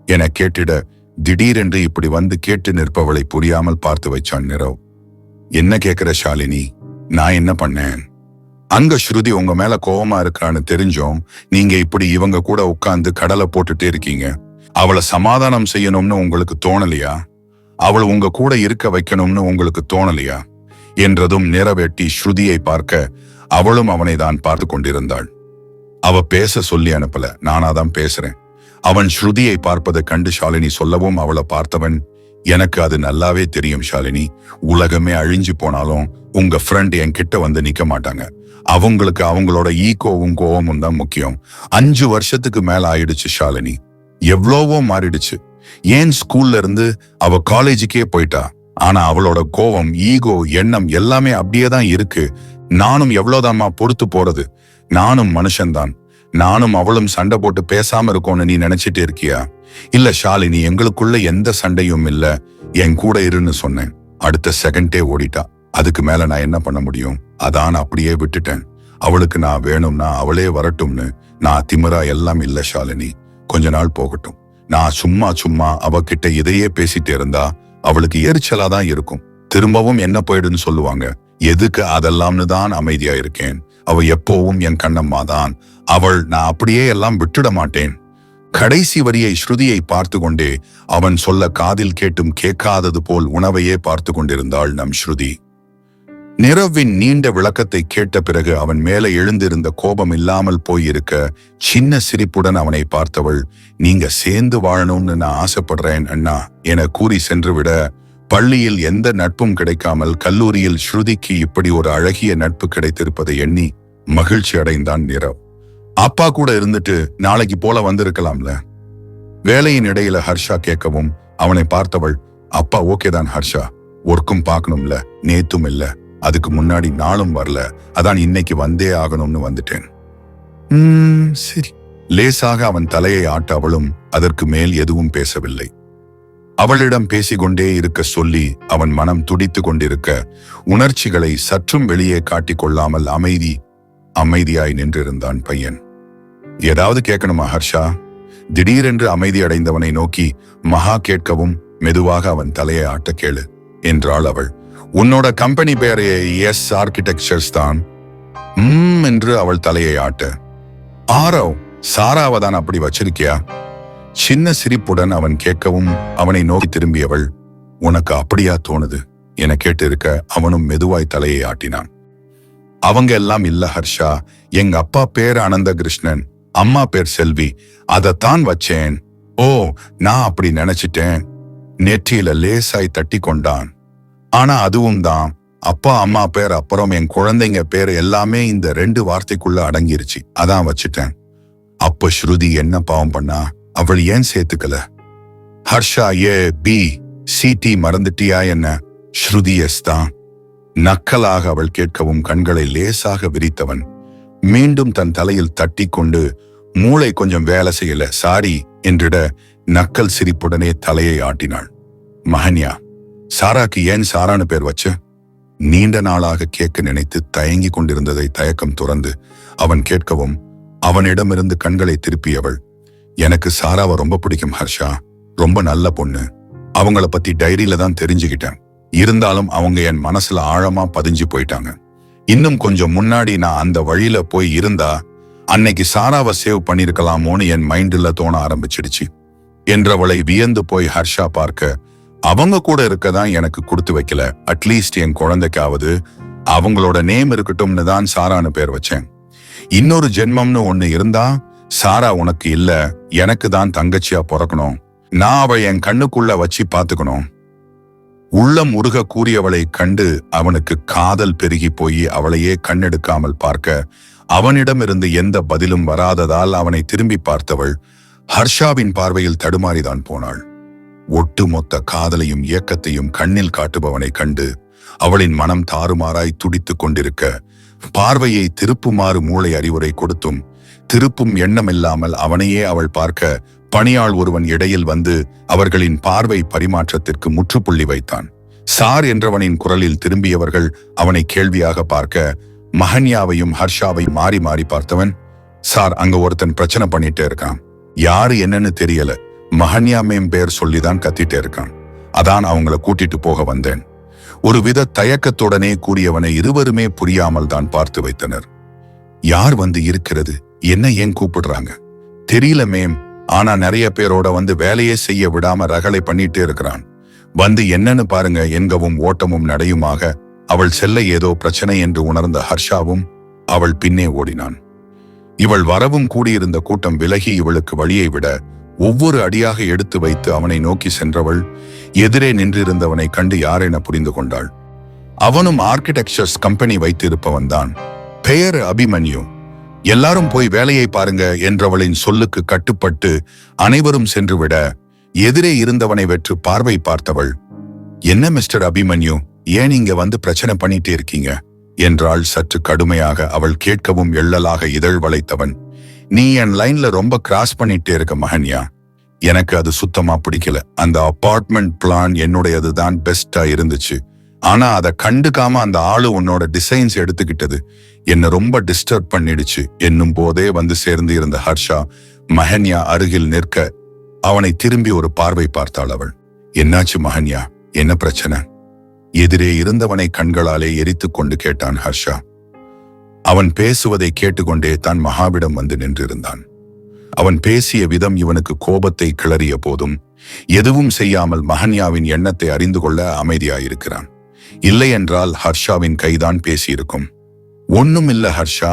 என கேட்டிட திடீரென்று இப்படி வந்து கேட்டு நிற்பவளை புரியாமல் பார்த்து வைச்சான் நிரவ். என்ன கேட்கிற ஷாலினி? நான் என்ன பண்ணேன்? அங்க ஸ்ருதி உங்க மேல கோவமா இருக்கான்னு தெரிஞ்சோம் நீங்க இப்படி இவங்க கூட உட்கார்ந்து கடலை போட்டுட்டே இருக்கீங்க. அவளை சமாதானம் செய்யணும்னு உங்களுக்கு தோணலையா? அவள் உங்க கூட இருக்க வைக்கணும்னு உங்களுக்கு தோணலையா என்றதும் நிறவேட்டி ஸ்ருதியை பார்க்க அவளும் அவனை தான் பார்த்து கொண்டிருந்தாள். அவ பேச சொல்லி அனுப்பல, நானாதான் பேசுறேன். அவன் ஸ்ருதியை பார்ப்பதை கண்டு ஷாலினி சொல்லவும் அவளை பார்த்தவன், எனக்கு அது நல்லாவே தெரியும் ஷாலினி. உலகமே அழிஞ்சு போனாலும் உங்க ஃப்ரெண்ட் என்கிட்ட வந்து நிக்க மாட்டாங்க. அவங்களுக்கு அவங்களோட ஈகோவும் கோவமும் தான் முக்கியம். 5 வருஷத்துக்கு மேல ஆயிடுச்சு ஷாலினி. எவ்வளவோ மாறிடுச்சு. ஏன் ஸ்கூல்ல இருந்து அவ காலேஜுக்கே போயிட்டா. ஆனா அவளோட கோவம், ஈகோ, எண்ணம் எல்லாமே அப்படியே தான் இருக்கு. நானும் எவ்வளவுதாம்மா பொறுத்து போறது? நானும் மனுஷன்தான். நானும் அவளும் சண்டை போட்டு பேசாம இருக்கோன்னு நீ நினைச்சிட்டு இருக்கியா? இல்ல ஷாலினி, எங்களுக்குள்ள எந்த சண்டையும் இல்ல, என் கூட இருன்னு சொன்னேன். அடுத்த செகண்டே ஓடிட்டா. அதுக்கு மேல நான் என்ன பண்ண முடியும்? அதான் அப்படியே விட்டுட்டேன். அவளுக்கு நான் வேணும்னா அவளே வரட்டும்னு. நான் திமிரா எல்லாம் இல்ல ஷாலினி. கொஞ்ச நாள் போகட்டும். நான் சும்மா அவகிட்ட இதையே பேசிட்டே இருந்தா அவளுக்கு எரிச்சலாதான் இருக்கும். திரும்பவும் என்ன போயிடுன்னு சொல்லுவாங்க. எதுக்கு அதெல்லாம்னு தான் அமைதியா இருக்கேன். அவ எப்பவும் என் கண்ணம்மா தான். நான் அப்படியே எல்லாம் விட்டுட மாட்டேன். கடைசி வரியை ஸ்ருதியை பார்த்து கொண்டே அவன் சொல்ல காதில் கேட்டும் கேட்காதது போல் உணவையே பார்த்து கொண்டிருந்தாள் நம் ஸ்ருதி. நிரவின் நீண்ட விளக்கத்தை கேட்ட பிறகு அவன் மேலே எழுந்திருந்த கோபம் இல்லாமல் போயிருக்க சின்ன சிரிப்புடன் அவனை பார்த்தவள், நீங்க சேர்ந்து வாழணும்னு நான் ஆசைப்படுறேன் அண்ணா என கூறி சென்றுவிட, பள்ளியில் எந்த நட்பும் கிடைக்காமல் கல்லூரியில் ஸ்ருதிக்கு இப்படி ஒரு அழகிய நட்பு கிடைத்திருப்பதை எண்ணி மகிழ்ச்சி அடைந்தான் நிரவ். அப்பா கூட இருந்துட்டு நாளைக்கு போல வந்திருக்கலாம்ல. வேலையின் இடையில ஹர்ஷா கேட்கவும் அவனை பார்த்தவள், அப்பா ஓகேதான் ஹர்ஷா, ஒர்க்கும் பார்க்கணும்ல, நேத்தும் இல்ல, அதுக்கு முன்னாடி நாளும் வரல, அதான் இன்னைக்கு வந்தே ஆகணும்னு வந்துட்டேன். சரி. லேசாக அவன் தலையை ஆட்ட அவளும் அதற்கு மேல் எதுவும் பேசவில்லை. அவளிடம் பேசிக்கொண்டே இருக்க சொல்லி அவன் மனம் துடித்து கொண்டிருக்க உணர்ச்சிகளை சற்றும் வெளியே காட்டிக் கொள்ளாமல் அமைதியாய் நின்றிருந்தான் பையன். ஏதாவது கேட்கணுமா ஹர்ஷா? திடீரென்று அமைதி அடைந்தவனை நோக்கி மகா கேட்கவும் மெதுவாக அவன் தலையை ஆட்ட கேளு என்றாள் அவள். உன்னோட கம்பெனி பேர் எஸ் ஆர்கிடெக்சர்ஸ் தான் என்று அவள் தலையை ஆட்ட. ஆரவ், சாராவதான் அப்படி வச்சிருக்கியா? சின்ன சிரிப்புடன் அவன் கேட்கவும் அவனை நோக்கி திரும்பியவள், உனக்கு அப்படியா தோணுது என கேட்டு இருக்க அவனும் மெதுவாய் தலையை ஆட்டினான். அவங்க எல்லாம் இல்ல ஹர்ஷா, எங்க அப்பா பேர் அனந்த கிருஷ்ணன், அம்மா பேர் செல்வி, அதத்தான் வச்சேன். ஓ, நான் அப்படி நினைச்சிட்டேன். நெற்றியில லேசாய் தட்டி கொண்டான். ஆனா அதுவும் தான், அப்பா அம்மா பேர் அப்புறம் என் குழந்தைங்க பேர் எல்லாமே இந்த 2 வார்த்தைக்குள்ள அடங்கிருச்சு, அதான் வச்சுட்டேன். அப்ப ஸ்ருதி என்ன பாவம் பண்ணா? அவள் ஏன் சேர்த்துக்கல? ஹர்ஷா ஏ பி சிடி மறந்துட்டியா என்ன? ஸ்ருதி எஸ் தான். நக்கலாக அவள் கேட்கவும் கண்களை லேசாக விரித்தவன் மீண்டும் தன் தலையில் தட்டி கொண்டு, மூளை கொஞ்சம் வேலை செய்யல சாரி என்றிட நக்கல் சிரிப்புடனே தலையை ஆட்டினாள். மஹன்யா, சாராக்கு ஏன் சாரான்னு பேர் வச்சு? நீண்ட நாளாக கேட்க நினைத்து தயங்கி கொண்டிருந்ததை தயக்கம் துறந்து அவன் கேட்கவும் அவனிடமிருந்து கண்களை திருப்பியவள், எனக்கு சாராவை ரொம்ப பிடிக்கும் ஹர்ஷா, ரொம்ப நல்ல பொண்ணு. அவங்கள பத்தி டைரியில தான் தெரிஞ்சுக்கிட்டேன். இருந்தாலும் அவங்க என் மனசுல ஆழமா பதிஞ்சு போயிட்டாங்க. இன்னும் கொஞ்சம் முன்னாடி நான் அந்த வழியில போய் இருந்தா அன்னைக்கு சாராவை சேவ் பண்ணிருக்கலாமோன்னு என் மைண்ட்ல தோண ஆரம்பிச்சிடுச்சு என்றவளை வியந்து போய் ஹர்ஷா பார்க்க, அவங்க கூட இருக்கதான் எனக்கு கொடுத்து வைக்கல, அட்லீஸ்ட் என் குழந்தைக்காவது அவங்களோட நேம் இருக்கட்டும்னு தான் சாரான்னு பேர் வச்சேன். இன்னொரு ஜென்மம்னு ஒண்ணு இருந்தா சாரா உனக்கு இல்ல, எனக்கு தான் தங்கச்சியா பிறக்கணும். நான் அவள் என் கண்ணுக்குள்ள வச்சு பாத்துக்கணும். உள்ளம் உருக கூறியவளை கண்டு அவனுக்கு காதல் பெருகி போய் அவளையே கண்ணெடுக்காமல் பார்க்க, அவனிடமிருந்து எந்த பதிலும் வராததால் அவனை திரும்பி பார்த்தவள் ஹர்ஷாவின் பார்வையில் தடுமாறிதான் போனாள். ஒட்டுமொத்த காதலையும் இயக்கத்தையும் கண்ணில் காட்டுபவனை கண்டு அவளின் மனம் தாறுமாறாய் துடித்துக் கொண்டிருக்க, பார்வையை திருப்புமாறு மூளை அறிவுரை கொடுத்தும் திருப்பும் எண்ணமில்லாமல் அவனையே அவள் பார்க்க, பணியாள் ஒருவன் இடையில் வந்து அவர்களின் பார்வை பரிமாற்றத்திற்கு முற்றுப்புள்ளி வைத்தான். சார் என்றவனின் குரலில் திரும்பியவர்கள் அவனை கேள்வியாக பார்க்க, மஹன்யாவையும் ஹர்ஷாவையும் மாறி மாறி பார்த்தவன், சார் அங்க ஒருத்தன் பிரச்சனை பண்ணிட்டே இருக்கான், யாரு என்னன்னு தெரியல, மஹன்யா மேம் பேர் சொல்லிதான் கத்திட்டே இருக்கான், அதான் அவங்கள கூட்டிட்டு போக வந்தேன். ஒருவித தயக்கத்துடனே கூறியவனை இருவருமே புரியாமல் தான் பார்த்து வைத்தனர். யார் வந்து இருக்கிறது, என்ன ஏன் கூப்பிடுறாங்க தெரியல மேம், ஆனா நிறைய பேரோட வந்து வேலையே செய்ய விடாம ரகளை பண்ணிட்டே இருக்கிறான், வந்து என்னன்னு பாருங்க என்கவும் ஓட்டமும் நடையுமாக அவள் செல்ல ஏதோ பிரச்சனை என்று உணர்ந்த ஹர்ஷாவும் அவள் பின்னே ஓடினான். இவள் வரவும் கூடியிருந்த கூட்டம் விலகி இவளுக்கு வழியை விட ஒவ்வொரு அடியாக எடுத்து வைத்து அவனை நோக்கி சென்றவள் எதிரே நின்றிருந்தவனை கண்டு யாரென புரிந்து கொண்டாள். அவனும் ஆர்கிடெக்சர்ஸ் கம்பெனி வைத்திருப்பவன் தான். பெயர் அபிமன்யு. எல்லாரும் போய் வேலையை பாருங்க என்றவளின் சொல்லுக்கு கட்டுப்பட்டு அனைவரும் சென்றுவிட எதிரே இருந்தவனை வெற்று பார்வை பார்த்தவள், என்ன மிஸ்டர் அபிமன்யு, ஏன் இங்க வந்து பிரச்சனை பண்ணிட்டே இருக்கீங்க என்றாள் சற்று கடுமையாக. அவள் கேட்கவும் எள்ளலாக இதழ் வளைத்தவன், நீ என் லைன்ல ரொம்ப கிராஸ் பண்ணிட்டே இருக்க மஹன்யா, எனக்கு அது சுத்தமா பிடிக்கல. அந்த அபார்ட்மெண்ட் பிளான் என்னுடையதுதான் பெஸ்டா இருந்துச்சு, ஆனா அதை கண்டுக்காம அந்த ஆளு உன்னோட டிசைன்ஸ் எடுத்துக்கிட்டது என்ன ரொம்ப டிஸ்டர்ப் பண்ணிடுச்சு என்னும் போதே வந்து சேர்ந்து இருந்த ஹர்ஷா மஹன்யா அருகில் நிற்க அவனை திரும்பி ஒரு பார்வை பார்த்தாள். அவள், என்னாச்சு மஹன்யா, என்ன பிரச்சனை? எதிரே இருந்தவனை கண்களாலே எரித்து கொண்டு கேட்டான் ஹர்ஷா. அவன் பேசுவதை கேட்டுக்கொண்டே தான் மகாவிடம் வந்து நின்றிருந்தான். அவன் பேசிய விதம் இவனுக்கு கோபத்தை கிளறிய போதும் எதுவும் செய்யாமல் மஹன்யாவின் எண்ணத்தை அறிந்து கொள்ள அமைதியாயிருக்கிறான். இல்லையென்றால் ஹர்ஷாவின் கைதான் பேசியிருக்கும். ஒண்ணும் இல்ல ஹர்ஷா,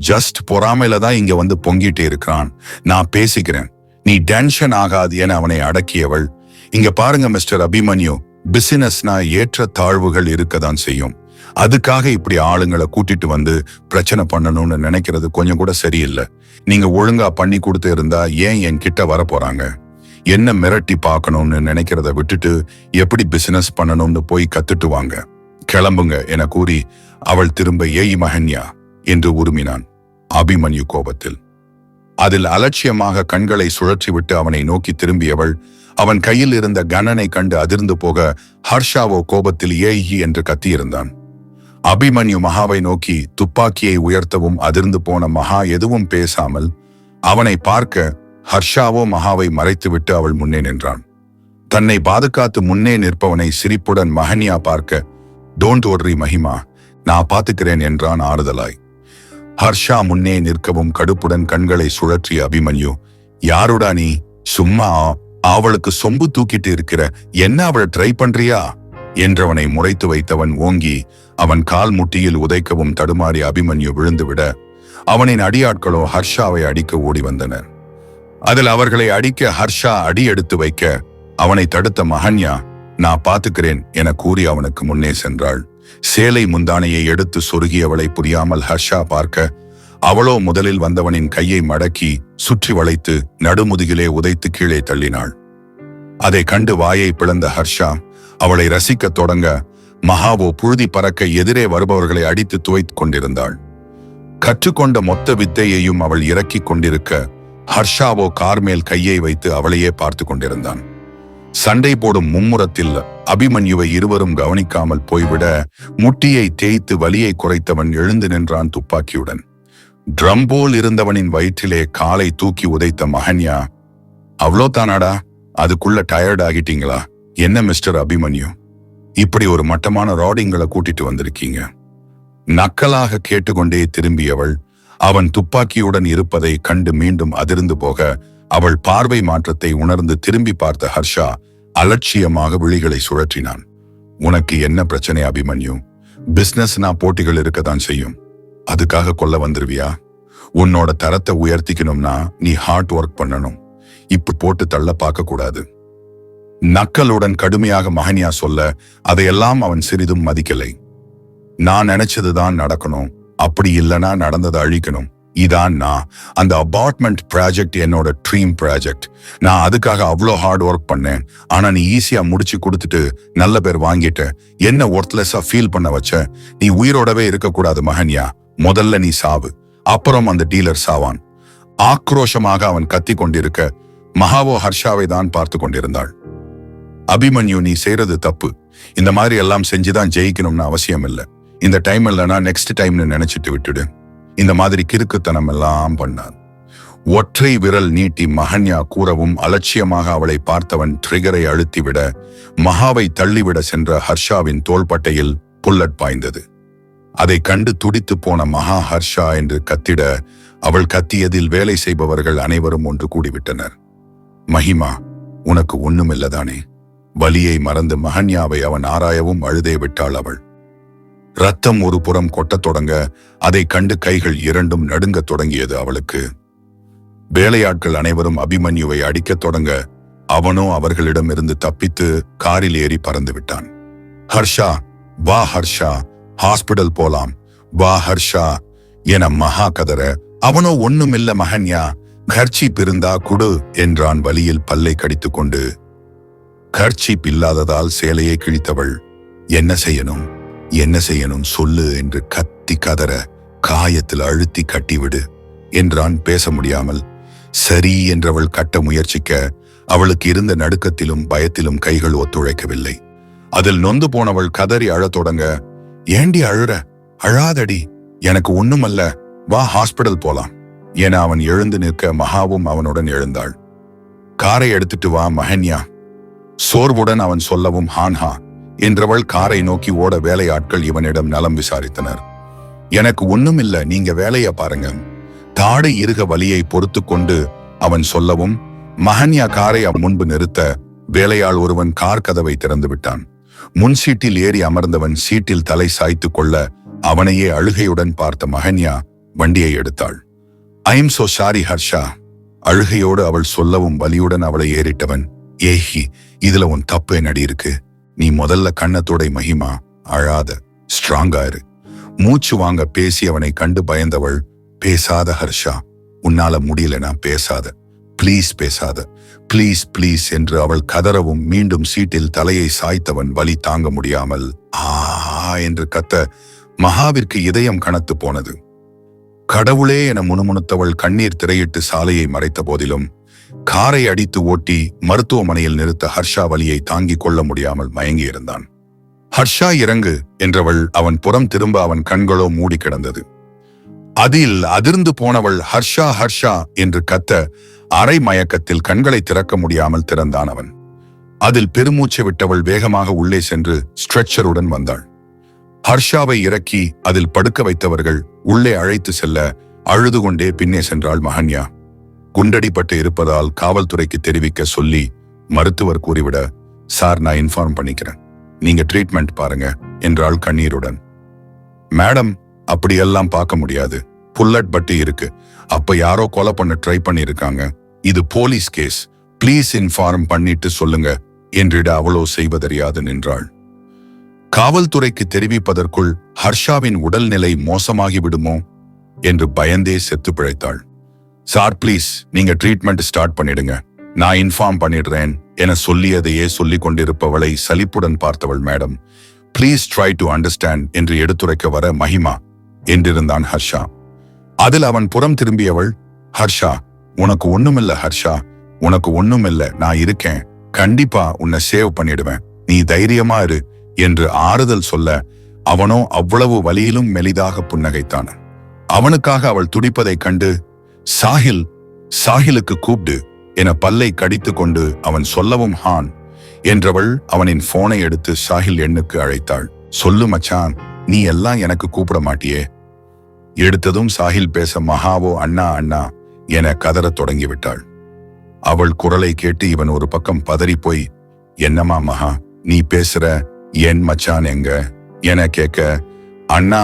ஜஸ்ட் பொறாமையில தான் இங்க வந்து பொங்கிட்டே இருக்கிறான், நான் பேசிக்கிறேன், நீ டென்ஷன் ஆகாது என அவனை அடக்கியவள், இங்க பாருங்க மிஸ்டர் அபிமன்யு, பிசினஸ்னா ஏற்ற தாழ்வுகள் இருக்கதான் செய்யும், அதுக்காக இப்படி ஆளுங்களை கூட்டிட்டு வந்து பிரச்சனை பண்ணணும்னு நினைக்கிறது கொஞ்சம் கூட சரியில்லை. நீங்க ஒழுங்கா பண்ணி கொடுத்து இருந்தா ஏன் என் கிட்ட வர போறாங்க? என்ன மிரட்டி பார்க்கணும்னு நினைக்கிறத விட்டுட்டு எப்படி பிசினஸ் பண்ணணும்னு போய் கத்துட்டு வாங்க, கிளம்புங்க என கூறி அவள் திரும்ப ஏய் மஹன்யா என்று உருமினான் அபிமன்யு கோபத்தில். அதில் அலட்சியமாக கண்களை சுழற்றிவிட்டு அவனை நோக்கி திரும்பியவள் அவன் கையில் இருந்த கணனை கண்டு அதிர்ந்து போக, ஹர்ஷாவோ கோபத்தில் ஏய் என்று கத்தியிருந்தான். அபிமன்யு மகாவை நோக்கி துப்பாக்கியை உயர்த்தவும் அதிர்ந்து போன மகா எதுவும் பேசாமல் அவனை பார்க்க, ஹர்ஷாவோ மகாவை மறைத்துவிட்டு அவள் முன்னே நின்றான். தன்னை பாதுகாத்து முன்னே நிற்பவனை சிரிப்புடன் மஹன்யா பார்க்க, டோன்ட் ஒர்ரி மஹிமா, நான் பாத்துக்கிறேன் என்றான் ஆறுதலாய். ஹர்ஷா முன்னே நிற்கவும் கடுப்புடன் கண்களை சுழற்றிய அபிமன்யு, யாருடா நீ? சும்மா அவளுக்கு சொம்பு தூக்கிட்டு இருக்கிற, என்ன அவளை ட்ரை பண்றியா என்றவனை முறைத்து வைத்தவன் ஓங்கி அவன் கால் முட்டியில் உதைக்கவும் தடுமாறி அபிமன்யு விழுந்துவிட அவனின் அடியாட்களோ ஹர்ஷாவை அடிக்க ஓடி வந்தனர். அதில் அவர்களை அடிக்க ஹர்ஷா அடி எடுத்து வைக்க அவனை தடுத்த மஹன்யா நான் பாத்துக்கிறேன் என கூறி அவனுக்கு முன்னே சென்றாள். சேலை முந்தானையை எடுத்து சொருகியவளை புரியாமல் ஹர்ஷா பார்க்க அவளோ முதலில் வந்தவனின் கையை மடக்கி சுற்றி வளைத்து நடுமுதுகிலே உதைத்து கீழே தள்ளினாள். அதை கண்டு வாயை பிளந்த ஹர்ஷா அவளை ரசிக்கத் தொடங்க மகாவோ புழுதி பறக்க எதிரே வருபவர்களை அடித்து துவைத்து கொண்டிருந்தாள். கற்றுக்கொண்ட மொத்த வித்தையையும் அவள் இறக்கிக் கொண்டிருக்க ஹர்ஷாவோ கார் மேல் கையை வைத்து அவளையே பார்த்து கொண்டிருந்தான். சண்டை போடும் மும்முரத்தில் அபிமன்யுவை இருவரும் கவனிக்காமல் போய்விட முட்டியை தேய்த்து வலியை குறைத்தவன் எழுந்து நின்றான் துப்பாக்கியுடன். ட்ரம் போல் இருந்தவனின் வயிற்றிலே காலை தூக்கி உதைத்த மஹன்யா அவ்வளோ தானாடா, அதுக்குள்ள டயர்ட் ஆகிட்டீங்களா? என்ன மிஸ்டர் அபிமன்யு, இப்படி ஒரு மட்டமான ராடிங்களை கூட்டிட்டு வந்திருக்கீங்க? நக்கலாக கேட்டுக்கொண்டே திரும்பியவள் அவன் துப்பாக்கியுடன் இருப்பதை கண்டு மீண்டும் அதிர்ந்து போக அவள் பார்வை மாற்றத்தை உணர்ந்து திரும்பி பார்த்த ஹர்ஷா அலட்சியமாக விழிகளை சுழற்றினான். உனக்கு என்ன பிரச்சனை அபிமன்யு? பிசினஸ்னா போட்டிகள் இருக்கத்தான் செய்யும், அதுக்காக கொல்ல வந்துருவியா? உன்னோட தரத்தை உயர்த்திக்கணும்னா நீ ஹார்ட் ஒர்க் பண்ணணும், இப்ப போட்டு தள்ள பார்க்க கூடாது. நக்கலுடன் கடுமையாக மஹன்யா சொல்ல அதையெல்லாம் அவன் சிறிதும் மதிக்கலை. நான் நினைச்சதுதான் நடக்கணும், அப்படி இல்லைன்னா நடந்ததை அழிக்கணும். இதான் நான். அந்த அபார்ட்மெண்ட் ப்ராஜெக்ட் என்னோட ட்ரீம் ப்ராஜெக்ட். நான் அதுக்காக அவ்வளோ ஹார்ட் ஒர்க் பண்ணேன். ஆனா நீ ஈஸியா முடிச்சு கொடுத்துட்டு நல்ல பேர் வாங்கிட்ட, என்ன ஒர்த்லெஸ்ஸா ஃபீல் பண்ண வச்ச. நீ உயிரோடவே இருக்கக்கூடாது மஹன்யா. முதல்ல நீ சாவு, அப்புறம் அந்த டீலர் சாவான். ஆக்ரோஷமாக அவன் கத்தி கொண்டிருக்க மகாவோ ஹர்ஷாவை தான் பார்த்து கொண்டிருந்தாள். அபிமன்யு, நீ செய்யறது தப்பு. இந்த மாதிரி எல்லாம் செஞ்சுதான் ஜெயிக்கணும்னு அவசியம் இல்லை. இந்த டைம் இல்லைன்னா நெக்ஸ்ட் டைம்னு நினைச்சிட்டு விட்டுடு. இந்த மாதிரி கிறுக்குத்தனம் எல்லாம் பண்ணான். ஒற்றை விரல் நீட்டி மஹன்யா கூறவும் அலட்சியமாக அவளை பார்த்தவன் ட்ரிகரை அழுத்திவிட மகாவை தள்ளிவிட சென்ற ஹர்ஷாவின் தோள்பட்டையில் புல்லட் பாய்ந்தது. அதை கண்டு துடித்து போன மகா ஹர்ஷா என்று கத்திட அவள் கத்தியதில் வேலை செய்பவர்கள் அனைவரும் ஒன்று கூடிவிட்டனர். மஹிமா, உனக்கு ஒண்ணுமில்லதானே? வலியை மறந்து மஹன்யாவை அவன் ஆராயவும் அழுதே விட்டாள் அவள். ரத்தம் ஒரு புறம் கொட்டத் தொடங்க அதை கண்டு கைகள் இரண்டும் நடுங்கத் தொடங்கியது அவளுக்கு. வேலையாட்கள் அனைவரும் அபிமன்யுவை அடிக்கத் தொடங்க அவனோ அவர்களிடமிருந்து தப்பித்து காரில் ஏறி பறந்து விட்டான். ஹர்ஷா, வா ஹர்ஷா, ஹாஸ்பிடல் போலாம், வா ஹர்ஷா என மகா கதற அவனோ ஒண்ணுமில்ல மஹன்யா, கர்ச்சீப் இருந்தா குடு என்றான் வலியில் பல்லை கடித்துக் கொண்டு. கர்ச்சீப் இல்லாததால் சேலையை கிழித்தவள் என்ன செய்யணும் என்ன செய்யணும் சொல்லு என்று கத்தி கதற காயத்தில் அழுத்தி கட்டிவிடு என்றான் பேச முடியாமல். சரி என்றவள் கட்ட முயற்சிக்க அவளுக்கு இருந்த நடுக்கத்திலும் பயத்திலும் கைகள் ஒத்துழைக்கவில்லை. அதில் நொந்து போனவள் கதறி அழத் தொடங்க, ஏண்டி அழுற? அழாதடி, எனக்கு ஒண்ணுமல்ல, வா ஹாஸ்பிடல் போலாம் என அவன் எழுந்து நிற்க மகாவும் அவனுடன் எழுந்தாள். காரை எடுத்துட்டு வா மஹன்யா, சோர்வுடன் அவன் சொல்லவும் ஹான்ஹா என்றவள் காரை நோக்கி ஓட வேலையாட்கள் இவனிடம் நலம் விசாரித்தனர். எனக்கு ஒண்ணும் இல்ல, நீங்க வேலைய பாருங்க. தாடை இருக வலியை பொறுத்து கொண்டு அவன் சொல்லவும் மஹன்யா காரை முன்பு நிறுத்த வேலையாள் ஒருவன் கார் கதவை திறந்து விட்டான். முன் சீட்டில் ஏறி அமர்ந்தவன் சீட்டில் தலை சாய்த்து கொள்ள அவனையே அழுகையுடன் பார்த்த மஹன்யா வண்டியை எடுத்தாள். I am so sorry Harsha, அழுகையோடு அவள் சொல்லவும் வலியுடன் அவளை ஏறிட்டவன், ஏஹி, இதுல உன் தப்பு என்னடி இருக்கு? நீ முதல்ல கண்ணத்தோடை மஹிமா, அழாத, ஸ்ட்ராங்கா இரு. மூச்சு வாங்க பேசி அவனை கண்டு பயந்தவள், பேசாத ஹர்ஷா, உன்னால முடியலனா பேசாத, பிளீஸ் பேசாத, பிளீஸ் பிளீஸ் என்று அவள் கதறவும் மீண்டும் சீட்டில் தலையை சாய்த்தவன் வலி தாங்க முடியாமல் ஆ என்று கத்த மகாவிற்கு இதயம் கனத்து போனது. கடவுளே என முணுமுணுத்தவள் கண்ணீர் திரையிட்டு சாலையை மறைத்த போதிலும் காரை அடித்து ஓட்டி மருத்துவமனையில் நிறுத்த ஹர்ஷா வலியை தாங்கிக் கொள்ள முடியாமல் மயங்கியிருந்தான். ஹர்ஷா இறங்கு என்றவள் அவன் புறம் திரும்ப அவன் கண்களோ மூடி கிடந்தது. அதில் அதிர்ந்து போனவள் ஹர்ஷா ஹர்ஷா என்று கத்த அரை மயக்கத்தில் கண்களை திறக்க முடியாமல் திறந்தான் அவன். அதில் பெருமூச்சு விட்டவள் வேகமாக உள்ளே சென்று ஸ்ட்ரெச்சருடன் வந்தாள். ஹர்ஷாவை இறக்கி அதில் படுக்க வைத்தவர்கள் உள்ளே அழைத்து செல்ல அழுது கொண்டே பின்னே சென்றாள் மஹன்யா. குண்டடிப்பட்டு இருப்பதால் காவல்துறைக்கு தெரிவிக்க சொல்லி மருத்துவர் கூறிவிட, சார் நான் இன்ஃபார்ம் பண்ணிக்கிறேன், நீங்க ட்ரீட்மெண்ட் பாருங்க என்றாள் கண்ணீருடன். மேடம், அப்படியெல்லாம் பார்க்க முடியாது. புல்லட் பட்டி இருக்கு. அப்ப யாரோ கொலை பண்ண ட்ரை பண்ணிருக்காங்க. இது போலீஸ் கேஸ். ப்ளீஸ் இன்ஃபார்ம் பண்ணிட்டு சொல்லுங்க என்றிட அவளோ செய்வதறியாது நின்றாள். காவல்துறைக்கு தெரிவிப்பதற்குள் ஹர்ஷாவின் உடல்நிலை மோசமாகி விடுமோ என்று பயந்தே செத்து பிழைத்தாள். சார் ப்ளீஸ், நீங்க ட்ரீட்மெண்ட் ஸ்டார்ட் பண்ணிடுங்க, நான் இன்ஃபார்ம் பண்ணிடுறேன் என சொல்லியதையே சொல்லிக் கொண்டிருப்பவளை சலிப்புடன் பார்த்தவள், madam please try to understand என்று எடுத்துரைக்க வர மஹிமா என்றிருந்தான் ஹர்ஷா. அதில் அவன் புறம் திரும்பியவள், ஹர்ஷா உனக்கு ஒண்ணுமில்ல, ஹர்ஷா உனக்கு ஒண்ணுமில்ல, நான் இருக்கேன், கண்டிப்பா உன்னை சேவ் பண்ணிடுவேன், நீ தைரியமா இரு என்று ஆறுதல் சொல்ல அவனோ அவ்வளவு வலியிலும் மெலிதாக புன்னகைத்தான். அவனுக்காக அவள் துடிப்பதைக் கண்டு சாஹில், சாஹிலுக்கு கூப்பிடு என பல்லை கடித்து கொண்டு அவன் சொல்லவும் ஹான் என்றவள் அவனின் போனை எடுத்து சாஹில் எண்ணுக்கு அழைத்தாள். சொல்லு மச்சான், நீ எல்லாம் எனக்கு கூப்பிட மாட்டியே. எடுத்ததும் சாஹில் பேச மகாவோ அண்ணா அண்ணா என கதறத் தொடங்கிவிட்டாள். அவள் குரலை கேட்டு இவன் ஒரு பக்கம் பதறி போய், என்னம்மா மகா நீ பேசுற, என் மச்சான் எங்க என கேட்க, அண்ணா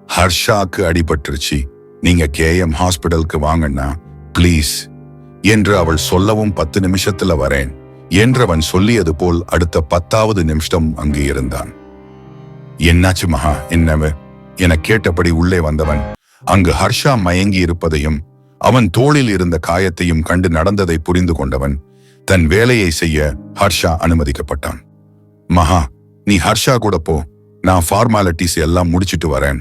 ஹர்ஷாக்கு அடிபட்டுருச்சு, நீங்க KM ஹாஸ்பிடலுக்கு வாங்கண்ணா ப்ளீஸ் என்று அவள் சொல்லவும் 10 நிமிஷத்துல வரேன் என்றவன் சொல்லியது போல் அடுத்த 10வது நிமிஷம் அங்கு இருந்தான். என்னாச்சு மகா என்னவ என கேட்டபடி உள்ளே வந்தவன் அங்கு ஹர்ஷா மயங்கி இருப்பதையும் அவன் தோளில் இருந்த காயத்தையும் கண்டு நடந்ததை புரிந்து கொண்டவன் தன் வேலையை செய்ய ஹர்ஷா அனுமதிக்கப்பட்டான். மகா நீ ஹர்ஷா கூட போ, நான் ஃபார்மாலிட்டிஸ் எல்லாம் முடிச்சிட்டு வரேன்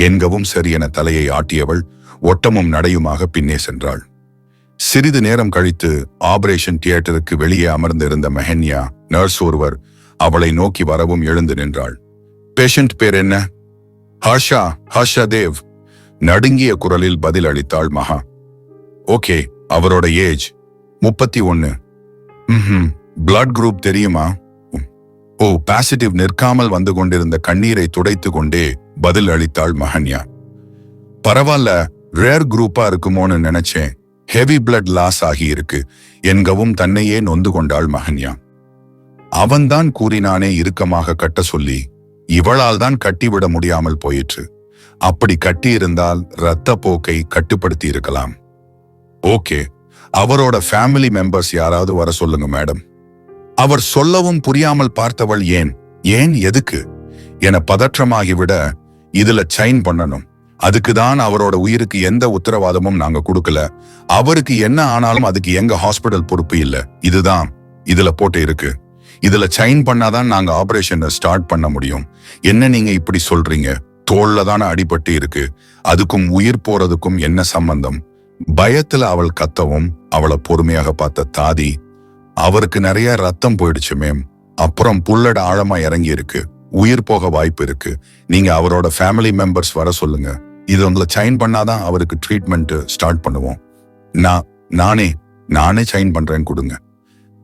என்கவும் சரி என தலையை ஆட்டியவள் ஒட்டமும் நடையுமாக பின்னே சென்றாள். சிறிது நேரம் கழித்து ஆபரேஷன் தியேட்டருக்கு வெளியே அமர்ந்திருந்த மெஹன்யா நர்ஸ் ஒருவர் அவளை நோக்கி வரவும் எழுந்து நின்றாள். பேஷண்ட் பேர் என்ன? ஹர்ஷா தேவ் நடுங்கிய குரலில் பதில் அளித்தாள் மகா. ஓகே, அவரோட ஏஜ் 31. பிளட் குரூப் தெரியுமா? O positive. நிற்காமல் வந்து கொண்டிருந்த கண்ணீரை துடைத்து கொண்டே பதில் அளித்தாள் மஹன்யா. பரவாயில்ல, ரேர் குரூப்பா இருக்குமோன்னு நினைச்சேன், ஹெவி பிளட் லாஸ் ஆகி இருக்கு என்கவும் தன்னையே நொந்து கொண்டாள் மஹன்யா. அவன்தான் கூறினானே இறுக்கமாக கட்ட சொல்லி, இவளால் தான் கட்டிவிட முடியாமல் போயிற்று. அப்படி கட்டியிருந்தால் இரத்த போக்கை கட்டுப்படுத்தி இருக்கலாம். ஓகே, அவரோட ஃபேமிலி மெம்பர்ஸ் யாராவது வர சொல்லுங்க மேடம். அவர் சொல்லவும் புரியாமல் பார்த்தவள் ஏன் எதுக்கு என பதற்றமாகிவிட, இதுல சைன் பண்ணணும், அதுக்குதான் அவரோட உயிருக்கு எந்த உத்தரவாதமும் நாங்க கொடுக்கல, அவருக்கு என்ன ஆனாலும் அதுக்கு எங்க ஹாஸ்பிடல் பொறுப்பு இல்ல, இதுதான் இதுல போட்டு இருக்கு, இதுல சைன் பண்ணாதான் நாங்க ஆபரேஷனை ஸ்டார்ட் பண்ண முடியும். என்ன நீங்க இப்படி சொல்றீங்க? தோல்ல தானே அடிபட்டு இருக்கு, அதுக்கும் உயிர் போறதுக்கும் என்ன சம்பந்தம்? பயத்துல அவள் கத்தவும் அவளை பொறுமையாக பார்த்த தாதி, அவருக்கு நிறைய ரத்தம் போயிடுச்சு மேம், அப்புறம் புல்லட் ஆழமா இறங்கி இருக்கு, உயிர் போக வாய்ப்பு இருக்கு, நீங்க அவரோட ஃபேமிலி மெம்பர்ஸ் வர சொல்லுங்க, இது உங்களை சைன் பண்ணாதான் அவருக்கு ட்ரீட்மெண்ட் ஸ்டார்ட் பண்ணுவோம். நானே சைன் பண்றேன், கொடுங்க.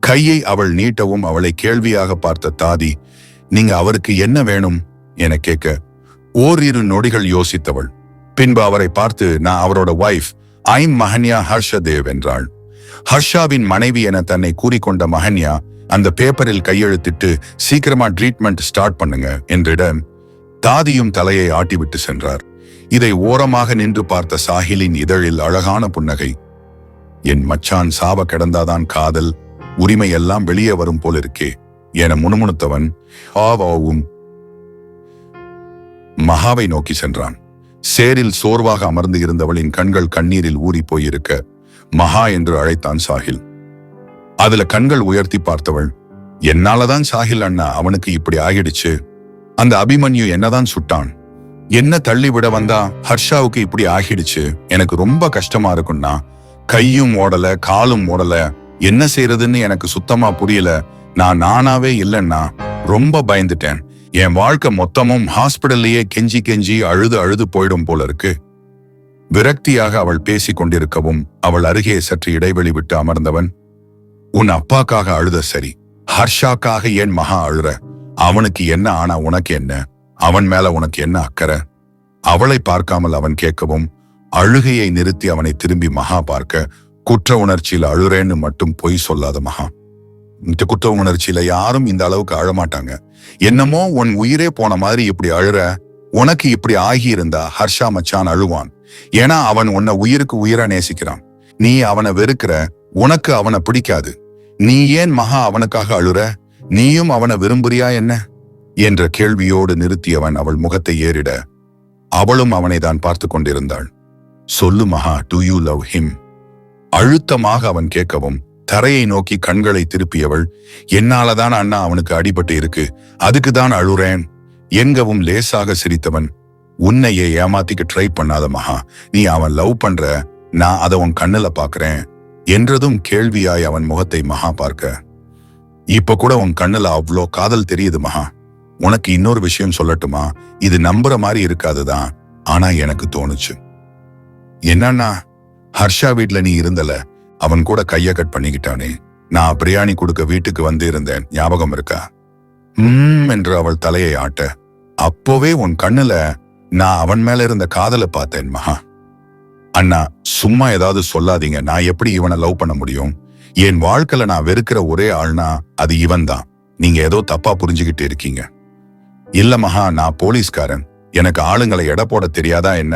கையை அவள் நீட்டவும் அவளை கேள்வியாக பார்த்த தாதி, நீங்க அவருக்கு என்ன வேணும் என கேட்க ஓரிரு நொடிகள் யோசித்தவள் பின்பு அவரை பார்த்து, நான் அவரோட வைஃப், ஐம் மஹன்யா ஹர்ஷதேவ் என்றாள். ஹர்ஷாவின் மனைவி என தன்னை கூறிக்கொண்ட மஹன்யா அந்த பேப்பரில் கையெழுத்திட்டு சீக்கிரமா ட்ரீட்மெண்ட் ஸ்டார்ட் பண்ணுங்க என்றிட தாதியும் தலையை ஆட்டிவிட்டு சென்றார். இதை ஓரமாக நின்று பார்த்த சாஹிலின் இதழில் அழகான புன்னகை. என் மச்சான் சாவ கிடந்தாதான் காதல் உரிமை எல்லாம் வெளியே வரும் போல் இருக்கே என முணுமுணுத்தவன் ஆவாவும் மகாவை நோக்கி சென்றான். சேரில் சோர்வாக அமர்ந்து இருந்தவளின் கண்கள் கண்ணீரில் ஊறி போயிருக்க மகா என்று அழைத்தான் சாஹில். அதுல கண்கள் உயர்த்தி பார்த்தவள், என்னாலதான் சாஹில் அண்ணா அவனுக்கு இப்படி ஆகிடுச்சு, அந்த அபிமன்யு என்னதான் சுட்டான், என்ன தள்ளி விட வந்தா ஹர்ஷாவுக்கு இப்படி ஆகிடுச்சு, எனக்கு ரொம்ப கஷ்டமா இருக்கும்னா, கையும் ஓடல காலும் ஓடல, என்ன செய்யறதுன்னு எனக்கு சுத்தமா புரியல, நானாவே இல்லைன்னா ரொம்ப பயந்துட்டேன், என் வாழ்க்கை மொத்தமும் ஹாஸ்பிடல்லையே கெஞ்சி அழுது போயிடும் போல இருக்கு. விரக்தியாக அவள் பேசிக் கொண்டிருக்கவும் அவள் அருகே சற்று இடைவெளி விட்டு அமர்ந்தவன், உன் அப்பாக்காக அழுத சரி, ஹர்ஷாக்காக ஏன் மகா அழுற, அவனுக்கு என்ன ஆனா உனக்கு என்ன, அவன் மேல உனக்கு என்ன அக்கறை? அவளை பார்க்காமல் அவன் கேட்கவும் அழுகையை நிறுத்தி அவனை திரும்பி மகா பார்க்க, குற்ற உணர்ச்சியில் அழுறேன்னு மட்டும் பொய் சொல்லாத மகா, இந்த குற்ற உணர்ச்சியில யாரும் இந்த அளவுக்கு அழமாட்டாங்க. என்னமோ உன் உயிரே போன மாதிரி இப்படி அழுற. உனக்கு இப்படி ஆகி இருந்தா ஹர்ஷா மச்சான் அழுவான். ஏன்னா அவன் உன்னை உயிருக்கு உயிரா நேசிக்கிறான். நீ அவனை வெறுக்கிற. உனக்கு அவனை பிடிக்காது. நீ ஏன் மகா அவனுக்காக அழுற? நீயும் அவனை விரும்புறியா என்ன என்ற கேள்வியோடு நிறுத்தியவன் அவள் முகத்தை ஏறிட அவளும் அவனை தான் பார்த்து கொண்டிருந்தாள். சொல்லு மகா, டு யூ லவ் ஹிம்? அழுத்தமாக அவன் கேட்கவும் தரையை நோக்கி கண்களை திருப்பியவள், என்னாலதான் அண்ணா அவனுக்கு அடிபட்டு இருக்கு, அதுக்குதான் அழுறேன் எங்கவும் லேசாக சிரித்தவன், உன்னையே ஏமாத்திக்க ட்ரை பண்ணாத மகா, நீ அவன் லவ் பண்ற, நான் அதை உன் கண்ணுல பாக்குறேன் என்றதும் கேள்வியாய் அவன் முகத்தை மகா பார்க்க, இப்ப கூட உன் கண்ணுல அவ்வளோ காதல் தெரியுது மகா. உனக்கு இன்னொரு விஷயம் சொல்லட்டுமா? இது நம்புற மாதிரி இருக்காதுதான், ஆனா எனக்கு தோணுச்சு. என்னன்னா, ஹர்ஷா வீட்ல நீ இருந்தல, அவன் கூட கைய கட் பண்ணிக்கிட்டானே, நான் பிரியாணி கொடுக்க வீட்டுக்கு வந்து இருந்தேன், ஞாபகம் இருக்கா? என்று அவள் தலையை ஆட்ட, அப்போவே உன் கண்ணுல நான் அவன் மேல இருந்த காதலை பார்த்தேன் மகா. அண்ணா சும்மா ஏதாவது சொல்லாதீங்க, நான் எப்படி இவனை லவ் பண்ண முடியும்? என் வாழ்க்கையில நான் வெறுக்கிற ஒரே ஆள்னா அது இவன் தான். நீங்க ஏதோ தப்பா புரிஞ்சுக்கிட்டு இருக்கீங்க. இல்ல மகா, நான் போலீஸ்காரன், எனக்கு ஆளுங்களை எடை போட தெரியாதா என்ன?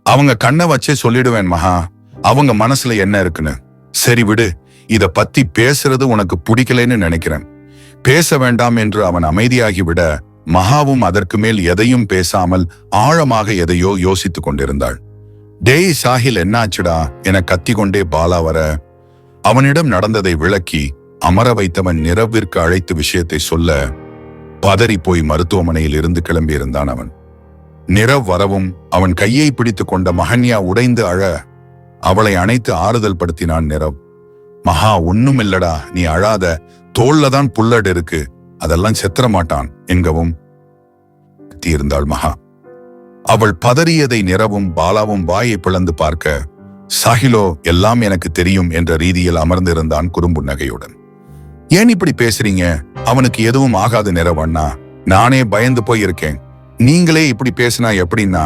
அவங்க கண்ணை வச்சே சொல்லிடுவேன் மகா, அவங்க மனசுல என்ன இருக்குன்னு. சரி விடு, இத பத்தி பேசுறது உனக்கு பிடிக்கலைன்னு நினைக்கிறேன். பேச வேண்டாம் என்று அவன் அமைதியாகி விட மகாவும் அதற்கு மேல் எதையும் பேசாமல் ஆழமாக எதையோ யோசித்துக் கொண்டிருந்தாள். டேய் சாஹில், என்னாச்சுடா என கத்திக்கொண்டே பாலா வர அவனிடம் நடந்ததை விளக்கி அமர வைத்தவன் நிரவிற்கு அழைத்து விஷயத்தை சொல்ல பதறி போய் மருத்துவமனையில் இருந்து கிளம்பியிருந்தான் அவன். நிரவ் வரவும் அவன் கையை பிடித்து கொண்ட மகன்யா உடைந்து அழ அவளை அணைத்து ஆறுதல் படுத்தினான் நிரவ். மகா, ஒண்ணும் இல்லடா, நீ அழாத, தோல்லதான் புல்லட் இருக்கு, அதெல்லாம் செத்துற மாட்டான் என்கவும் இருந்தாள் மகா. அவள் பதறியதை நிரவும் பாலாவும் வாயை பிளந்து பார்க்க, சாஹிலோ எல்லாம் எனக்கு தெரியும் என்ற ரீதியில் அமர்ந்திருந்தான் குறும்புன்னகையுடன். ஏன் இப்படி பேசுறீங்க? அவனுக்கு எதுவும் ஆகாது நிரவண்ணா, நானே பயந்து போய் இருக்கேன், நீங்களே இப்படி பேசினா எப்படின்னா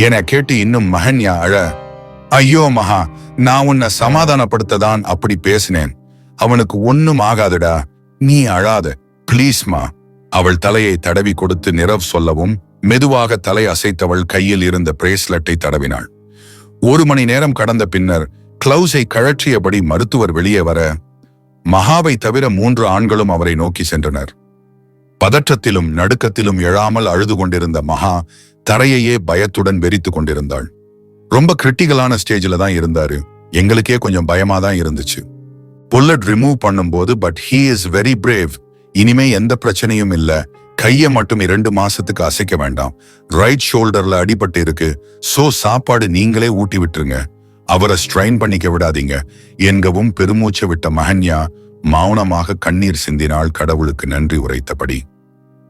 என கேட்டு இன்னும் மகன்யா அழ, ஐயோ மகா, நான் உன்னை சமாதானப்படுத்ததான் அப்படி பேசினேன், அவனுக்கு ஒன்னும் ஆகாதுடா, நீ அழாத பிளீஸ்மா. அவள் தலையை தடவி கொடுத்து நிரவ் சொல்லவும் மெதுவாக தலை அசைத்தவள் கையில் இருந்த பிரேஸ்லெட்டை தடவினாள். 1 மணி நேரம் கடந்த பின்னர் கிளவுஸை கழற்றியபடி மருத்துவர் வெளியே வர மகாவை தவிர 3 ஆண்களும் அவரை நோக்கி சென்றனர். பதற்றத்திலும் நடுக்கத்திலும் எழாமல் அழுது கொண்டிருந்த மகா தரையையே பயத்துடன் வெறித்து கொண்டிருந்தாள். ரொம்ப கிரிட்டிக்கலான ஸ்டேஜில் தான் இருந்தாரு. எங்களுக்கே கொஞ்சம் பயமா தான் இருந்துச்சு. புல்லட் ரிமூவ் பண்ணும்போது, but he is very brave. இனிமே எந்த பிரச்சனையும் இல்ல, கையை மட்டும் 2 மாசத்துக்கு அசைக்க வேண்டாம், ரைட் ஷோல்டர்ல அடிபட்டு இருக்கு, சோ சாப்பாடு நீங்களே ஊட்டி விட்டுருங்க, அவரை ஸ்ட்ரெயின் பண்ணிக்க விடாதீங்க என்கவும் பெருமூச்சு விட்ட மகன்யா மௌனமாக கண்ணீர் சிந்தினாள் கடவுளுக்கு நன்றி உரைத்தபடி.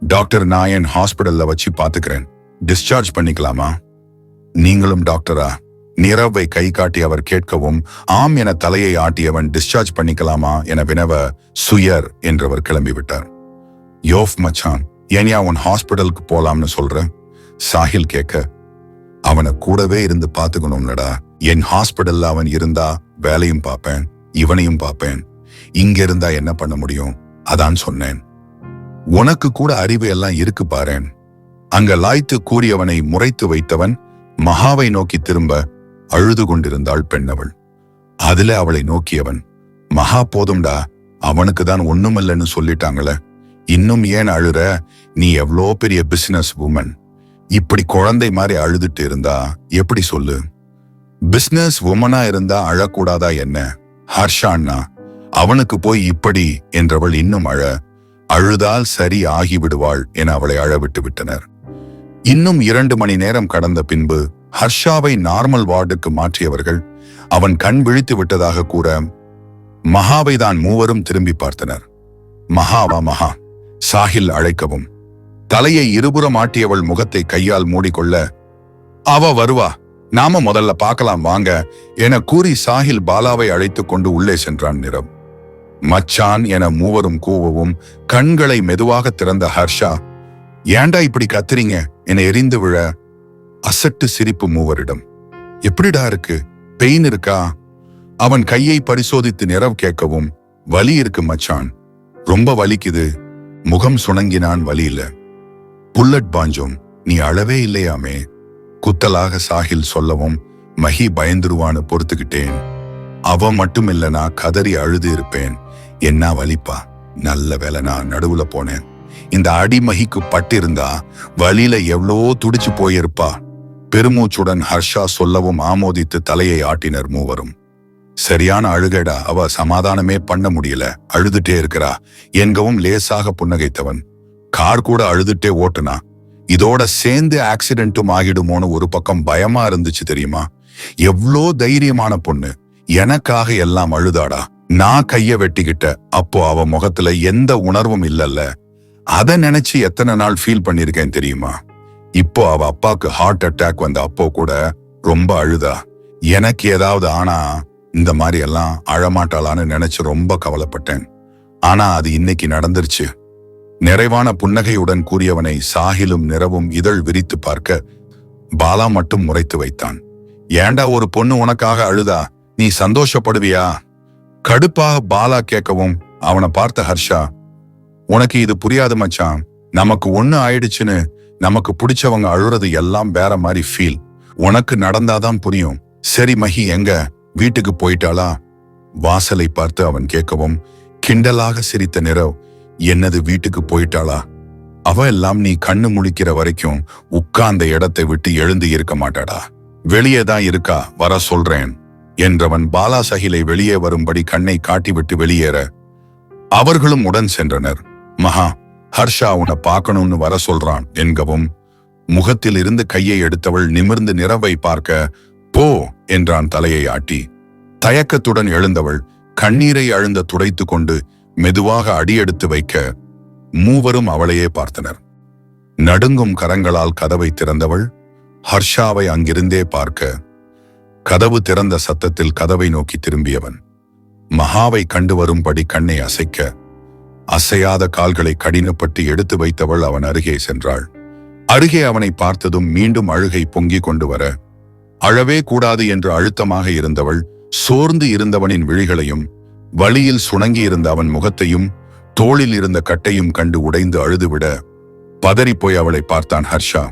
டாக்டர், நான் என் ஹாஸ்பிடல்ல வச்சு பாத்துக்கிறேன், டிஸ்சார்ஜ் பண்ணிக்கலாமா? நீங்களும் டாக்டரா? நிரவை கை காட்டி அவர் கேட்கவும் ஆம் என தலையை ஆட்டியவன் டிஸ்சார்ஜ் பண்ணிக்கலாமா என வினவ சுயர் என்றவர் கிளம்பிவிட்டார். யோஃப் மச்சான், ஏன்யா உன் ஹாஸ்பிடலுக்கு போலாம்னு சொல்ற? சாஹில் கேட்க, அவனை கூடவே இருந்து பாத்துக்கணும்லடா. என் ஹாஸ்பிடல்ல அவன் இருந்தா வேலையும் பார்ப்பேன், இவனையும் பார்ப்பேன், இங்க இருந்தா என்ன பண்ண முடியும், அதான் சொன்னேன். உனக்கு கூட அறிவு எல்லாம் இருக்கு பாரேன். அங்க லாய்த்து கூறியவனை முறைத்து வைத்தவன் மகாவை நோக்கி திரும்ப அழுது கொண்டிருந்தாள் பெண்ணவள். அதுல அவளை நோக்கியவன், மகா போதும்டா, அவனுக்கு தான் ஒண்ணுமில்லன்னு சொல்லிட்டாங்களே, இன்னும் ஏன் அழுற? நீ எவ்வளோ பெரிய பிசினஸ் உமன், இப்படி குழந்தை மாதிரி அழுதுட்டு இருந்தா எப்படி சொல்லு? பிசினஸ் உமனா இருந்தா அழக்கூடாதா என்ன? ஹர்ஷான்னா அவனுக்கு போய் இப்படி என்றவள் இன்னும் அழுதால் சரி ஆகிவிடுவாள் என அவளை அழவிட்டு விட்டனர். இன்னும் 2 மணி நேரம் கடந்த பின்பு ஹர்ஷாவை நார்மல் வார்டுக்கு மாற்றியவர்கள் அவன் கண் விழித்து விட்டதாக கூற மகாவை தான் மூவரும் திரும்பி பார்த்தனர். மகாவா மகா, சாஹில் அழைக்கவும் தலையை இருபுறம் ஆட்டியவள் முகத்தை கையால் மூடிக்கொள்ள, அவ வருவா, நாம முதல்ல பார்க்கலாம் வாங்க என கூறி சாஹில் பாலாவை அழைத்துக் கொண்டு உள்ளே சென்றான். நிரவ் மச்சான் என மூவரும் கூவவும் கண்களை மெதுவாக திறந்த ஹர்ஷா, ஏண்டா இப்படி கத்துறீங்க என எரிந்து விழ அசட்டு சிரிப்பு மூவரிடம். எப்படிடா இருக்கு, பெயின் இருக்கா? அவன் கையை பரிசோதித்து நிரவ் கேட்கவும், வலி இருக்கு மச்சான், ரொம்ப வலிக்குது. முகம் சுணங்கினான் வலியில. புல்லட் பாஞ்சோம், நீ அழவே இல்லையாமே. குத்தலாக சாஹில் சொல்லவும் மஹி பயந்துருவான்னு பொறுத்துக்கிட்டேன். அவ மட்டும் இல்லனா கதறி அழுது இருப்பேன். என்ன வலிப்பா, நல்ல வேலை நான் நடுவுல போனேன். இந்த அடி மஹிக்கு பட்டிருந்தா வலியில எவ்வளோ துடிச்சு போயிருப்பா. பெருமூச்சுடன் ஹர்ஷா சொல்லவும் ஆமோதித்து தலையை ஆட்டினர் மூவரும். சரியான அழுகடா, அவ சமாதானமே பண்ண முடியல, அழுதுட்டே இருக்கிறா என்கவும் லேசாக புன்னகைத்தவன். கார் கூட அழுதுட்டே ஓட்டுனா. இதோட சேர்ந்து ஆக்சிடென்ட்டும் ஆகிடுமோன்னு ஒரு பக்கம் பயமா இருந்துச்சு தெரியுமா. எவ்வளோ தைரியமான பொண்ணு, எனக்காக எல்லாம் அழுதாடா. நான் கைய வெட்டிக்கிட்ட அப்போ அவ முகத்துல எந்த உணர்வும் இல்லல்ல. அத நினைச்சு எத்தனை நாள் ஃபீல் பண்ணிருக்கேன் தெரியுமா. இப்போ அவ அப்பாக்கு ஹார்ட் அட்டாக் வந்த அப்போ கூட ரொம்ப அழுதா. எனக்கு ஏதாவது ஆனா இந்த மாதிரி எல்லாம் அழமாட்டாளான்னு நினைச்சு ரொம்ப கவலைப்பட்டேன். ஆனா அது இன்னைக்கு நடந்துருச்சு. நிறைவான புன்னகையுடன் கூறியவனை சாஹிலும் நிறவும் இதழ் விரித்து பார்க்க பாலா மட்டும் முறைத்து வைத்தான். ஏண்டா ஒரு பொண்ணு உனக்காக அழுதா, நீ சந்தோஷப்படுவியா? கடுப்பாக பாலா கேட்கவும் அவனை பார்த்த ஹர்ஷா, உனக்கு இது புரியாது மச்சான். நமக்கு ஒண்ணு ஆயிடுச்சுன்னு நமக்கு பிடிச்சவங்க அழுறது எல்லாம் வேற மாதிரி ஃபீல். உனக்கு நடந்தாதான் புரியும். சரி மஹி எங்க, வீட்டுக்கு போயிட்டாளா? வாசலை பார்த்து அவன் கேட்கவும் கிண்டலாக சிரித்த நிறவ், என்னது வீட்டுக்கு போயிட்டாளா? அவ எல்லாம் நீ கண்ணு முழிக்கிற வரைக்கும் உட்கார்ந்த இடத்தை விட்டு எழுந்து இருக்க மாட்டாடா. வெளியேதான் இருக்கா, வர சொல்றேன் என்றவன் பாலா சஹிலை வெளியே வரும்படி கண்ணை காட்டிவிட்டு வெளியேற அவர்களும் உடன் சென்றனர். மகா, ஹர்ஷா உன்னை பார்க்கணும்னு வர சொல்றான் என்கவும் முகத்தில் இருந்து கையை எடுத்தவள் நிமிர்ந்து நிறவை பார்க்க போ என்றான் தலையை ஆட்டி. தயக்கத்துடன் எழுந்தவள் கண்ணீரை அழுந்த துடைத்து கொண்டு மெதுவாக அடியெடுத்து வைக்க மூவரும் அவளையே பார்த்தனர். நடுங்கும் கரங்களால் கதவை திறந்தவள் ஹர்ஷாவை அங்கிருந்தே பார்க்க கதவு திறந்த சத்தத்தில் கதவை நோக்கி திரும்பியவன் மகாவை கண்டு வரும்படி கண்ணை அசைக்க அசையாத கால்களை கடினப்பட்டு எடுத்து வைத்தவள் அவன் அருகே சென்றாள். அருகே அவனை பார்த்ததும் மீண்டும் அழுகை பொங்கி கொண்டு வர அழவே கூடாது என்று அழுத்தமாக இருந்தவள் சோர்ந்து இருந்தவனின் விழிகளையும் வலியில் சுணங்கி இருந்த அவன் முகத்தையும் தோளில் இருந்த கட்டையும் கண்டு உடைந்து அழுதுவிட பதறிப்போய் அவளை பார்த்தான் ஹர்ஷா.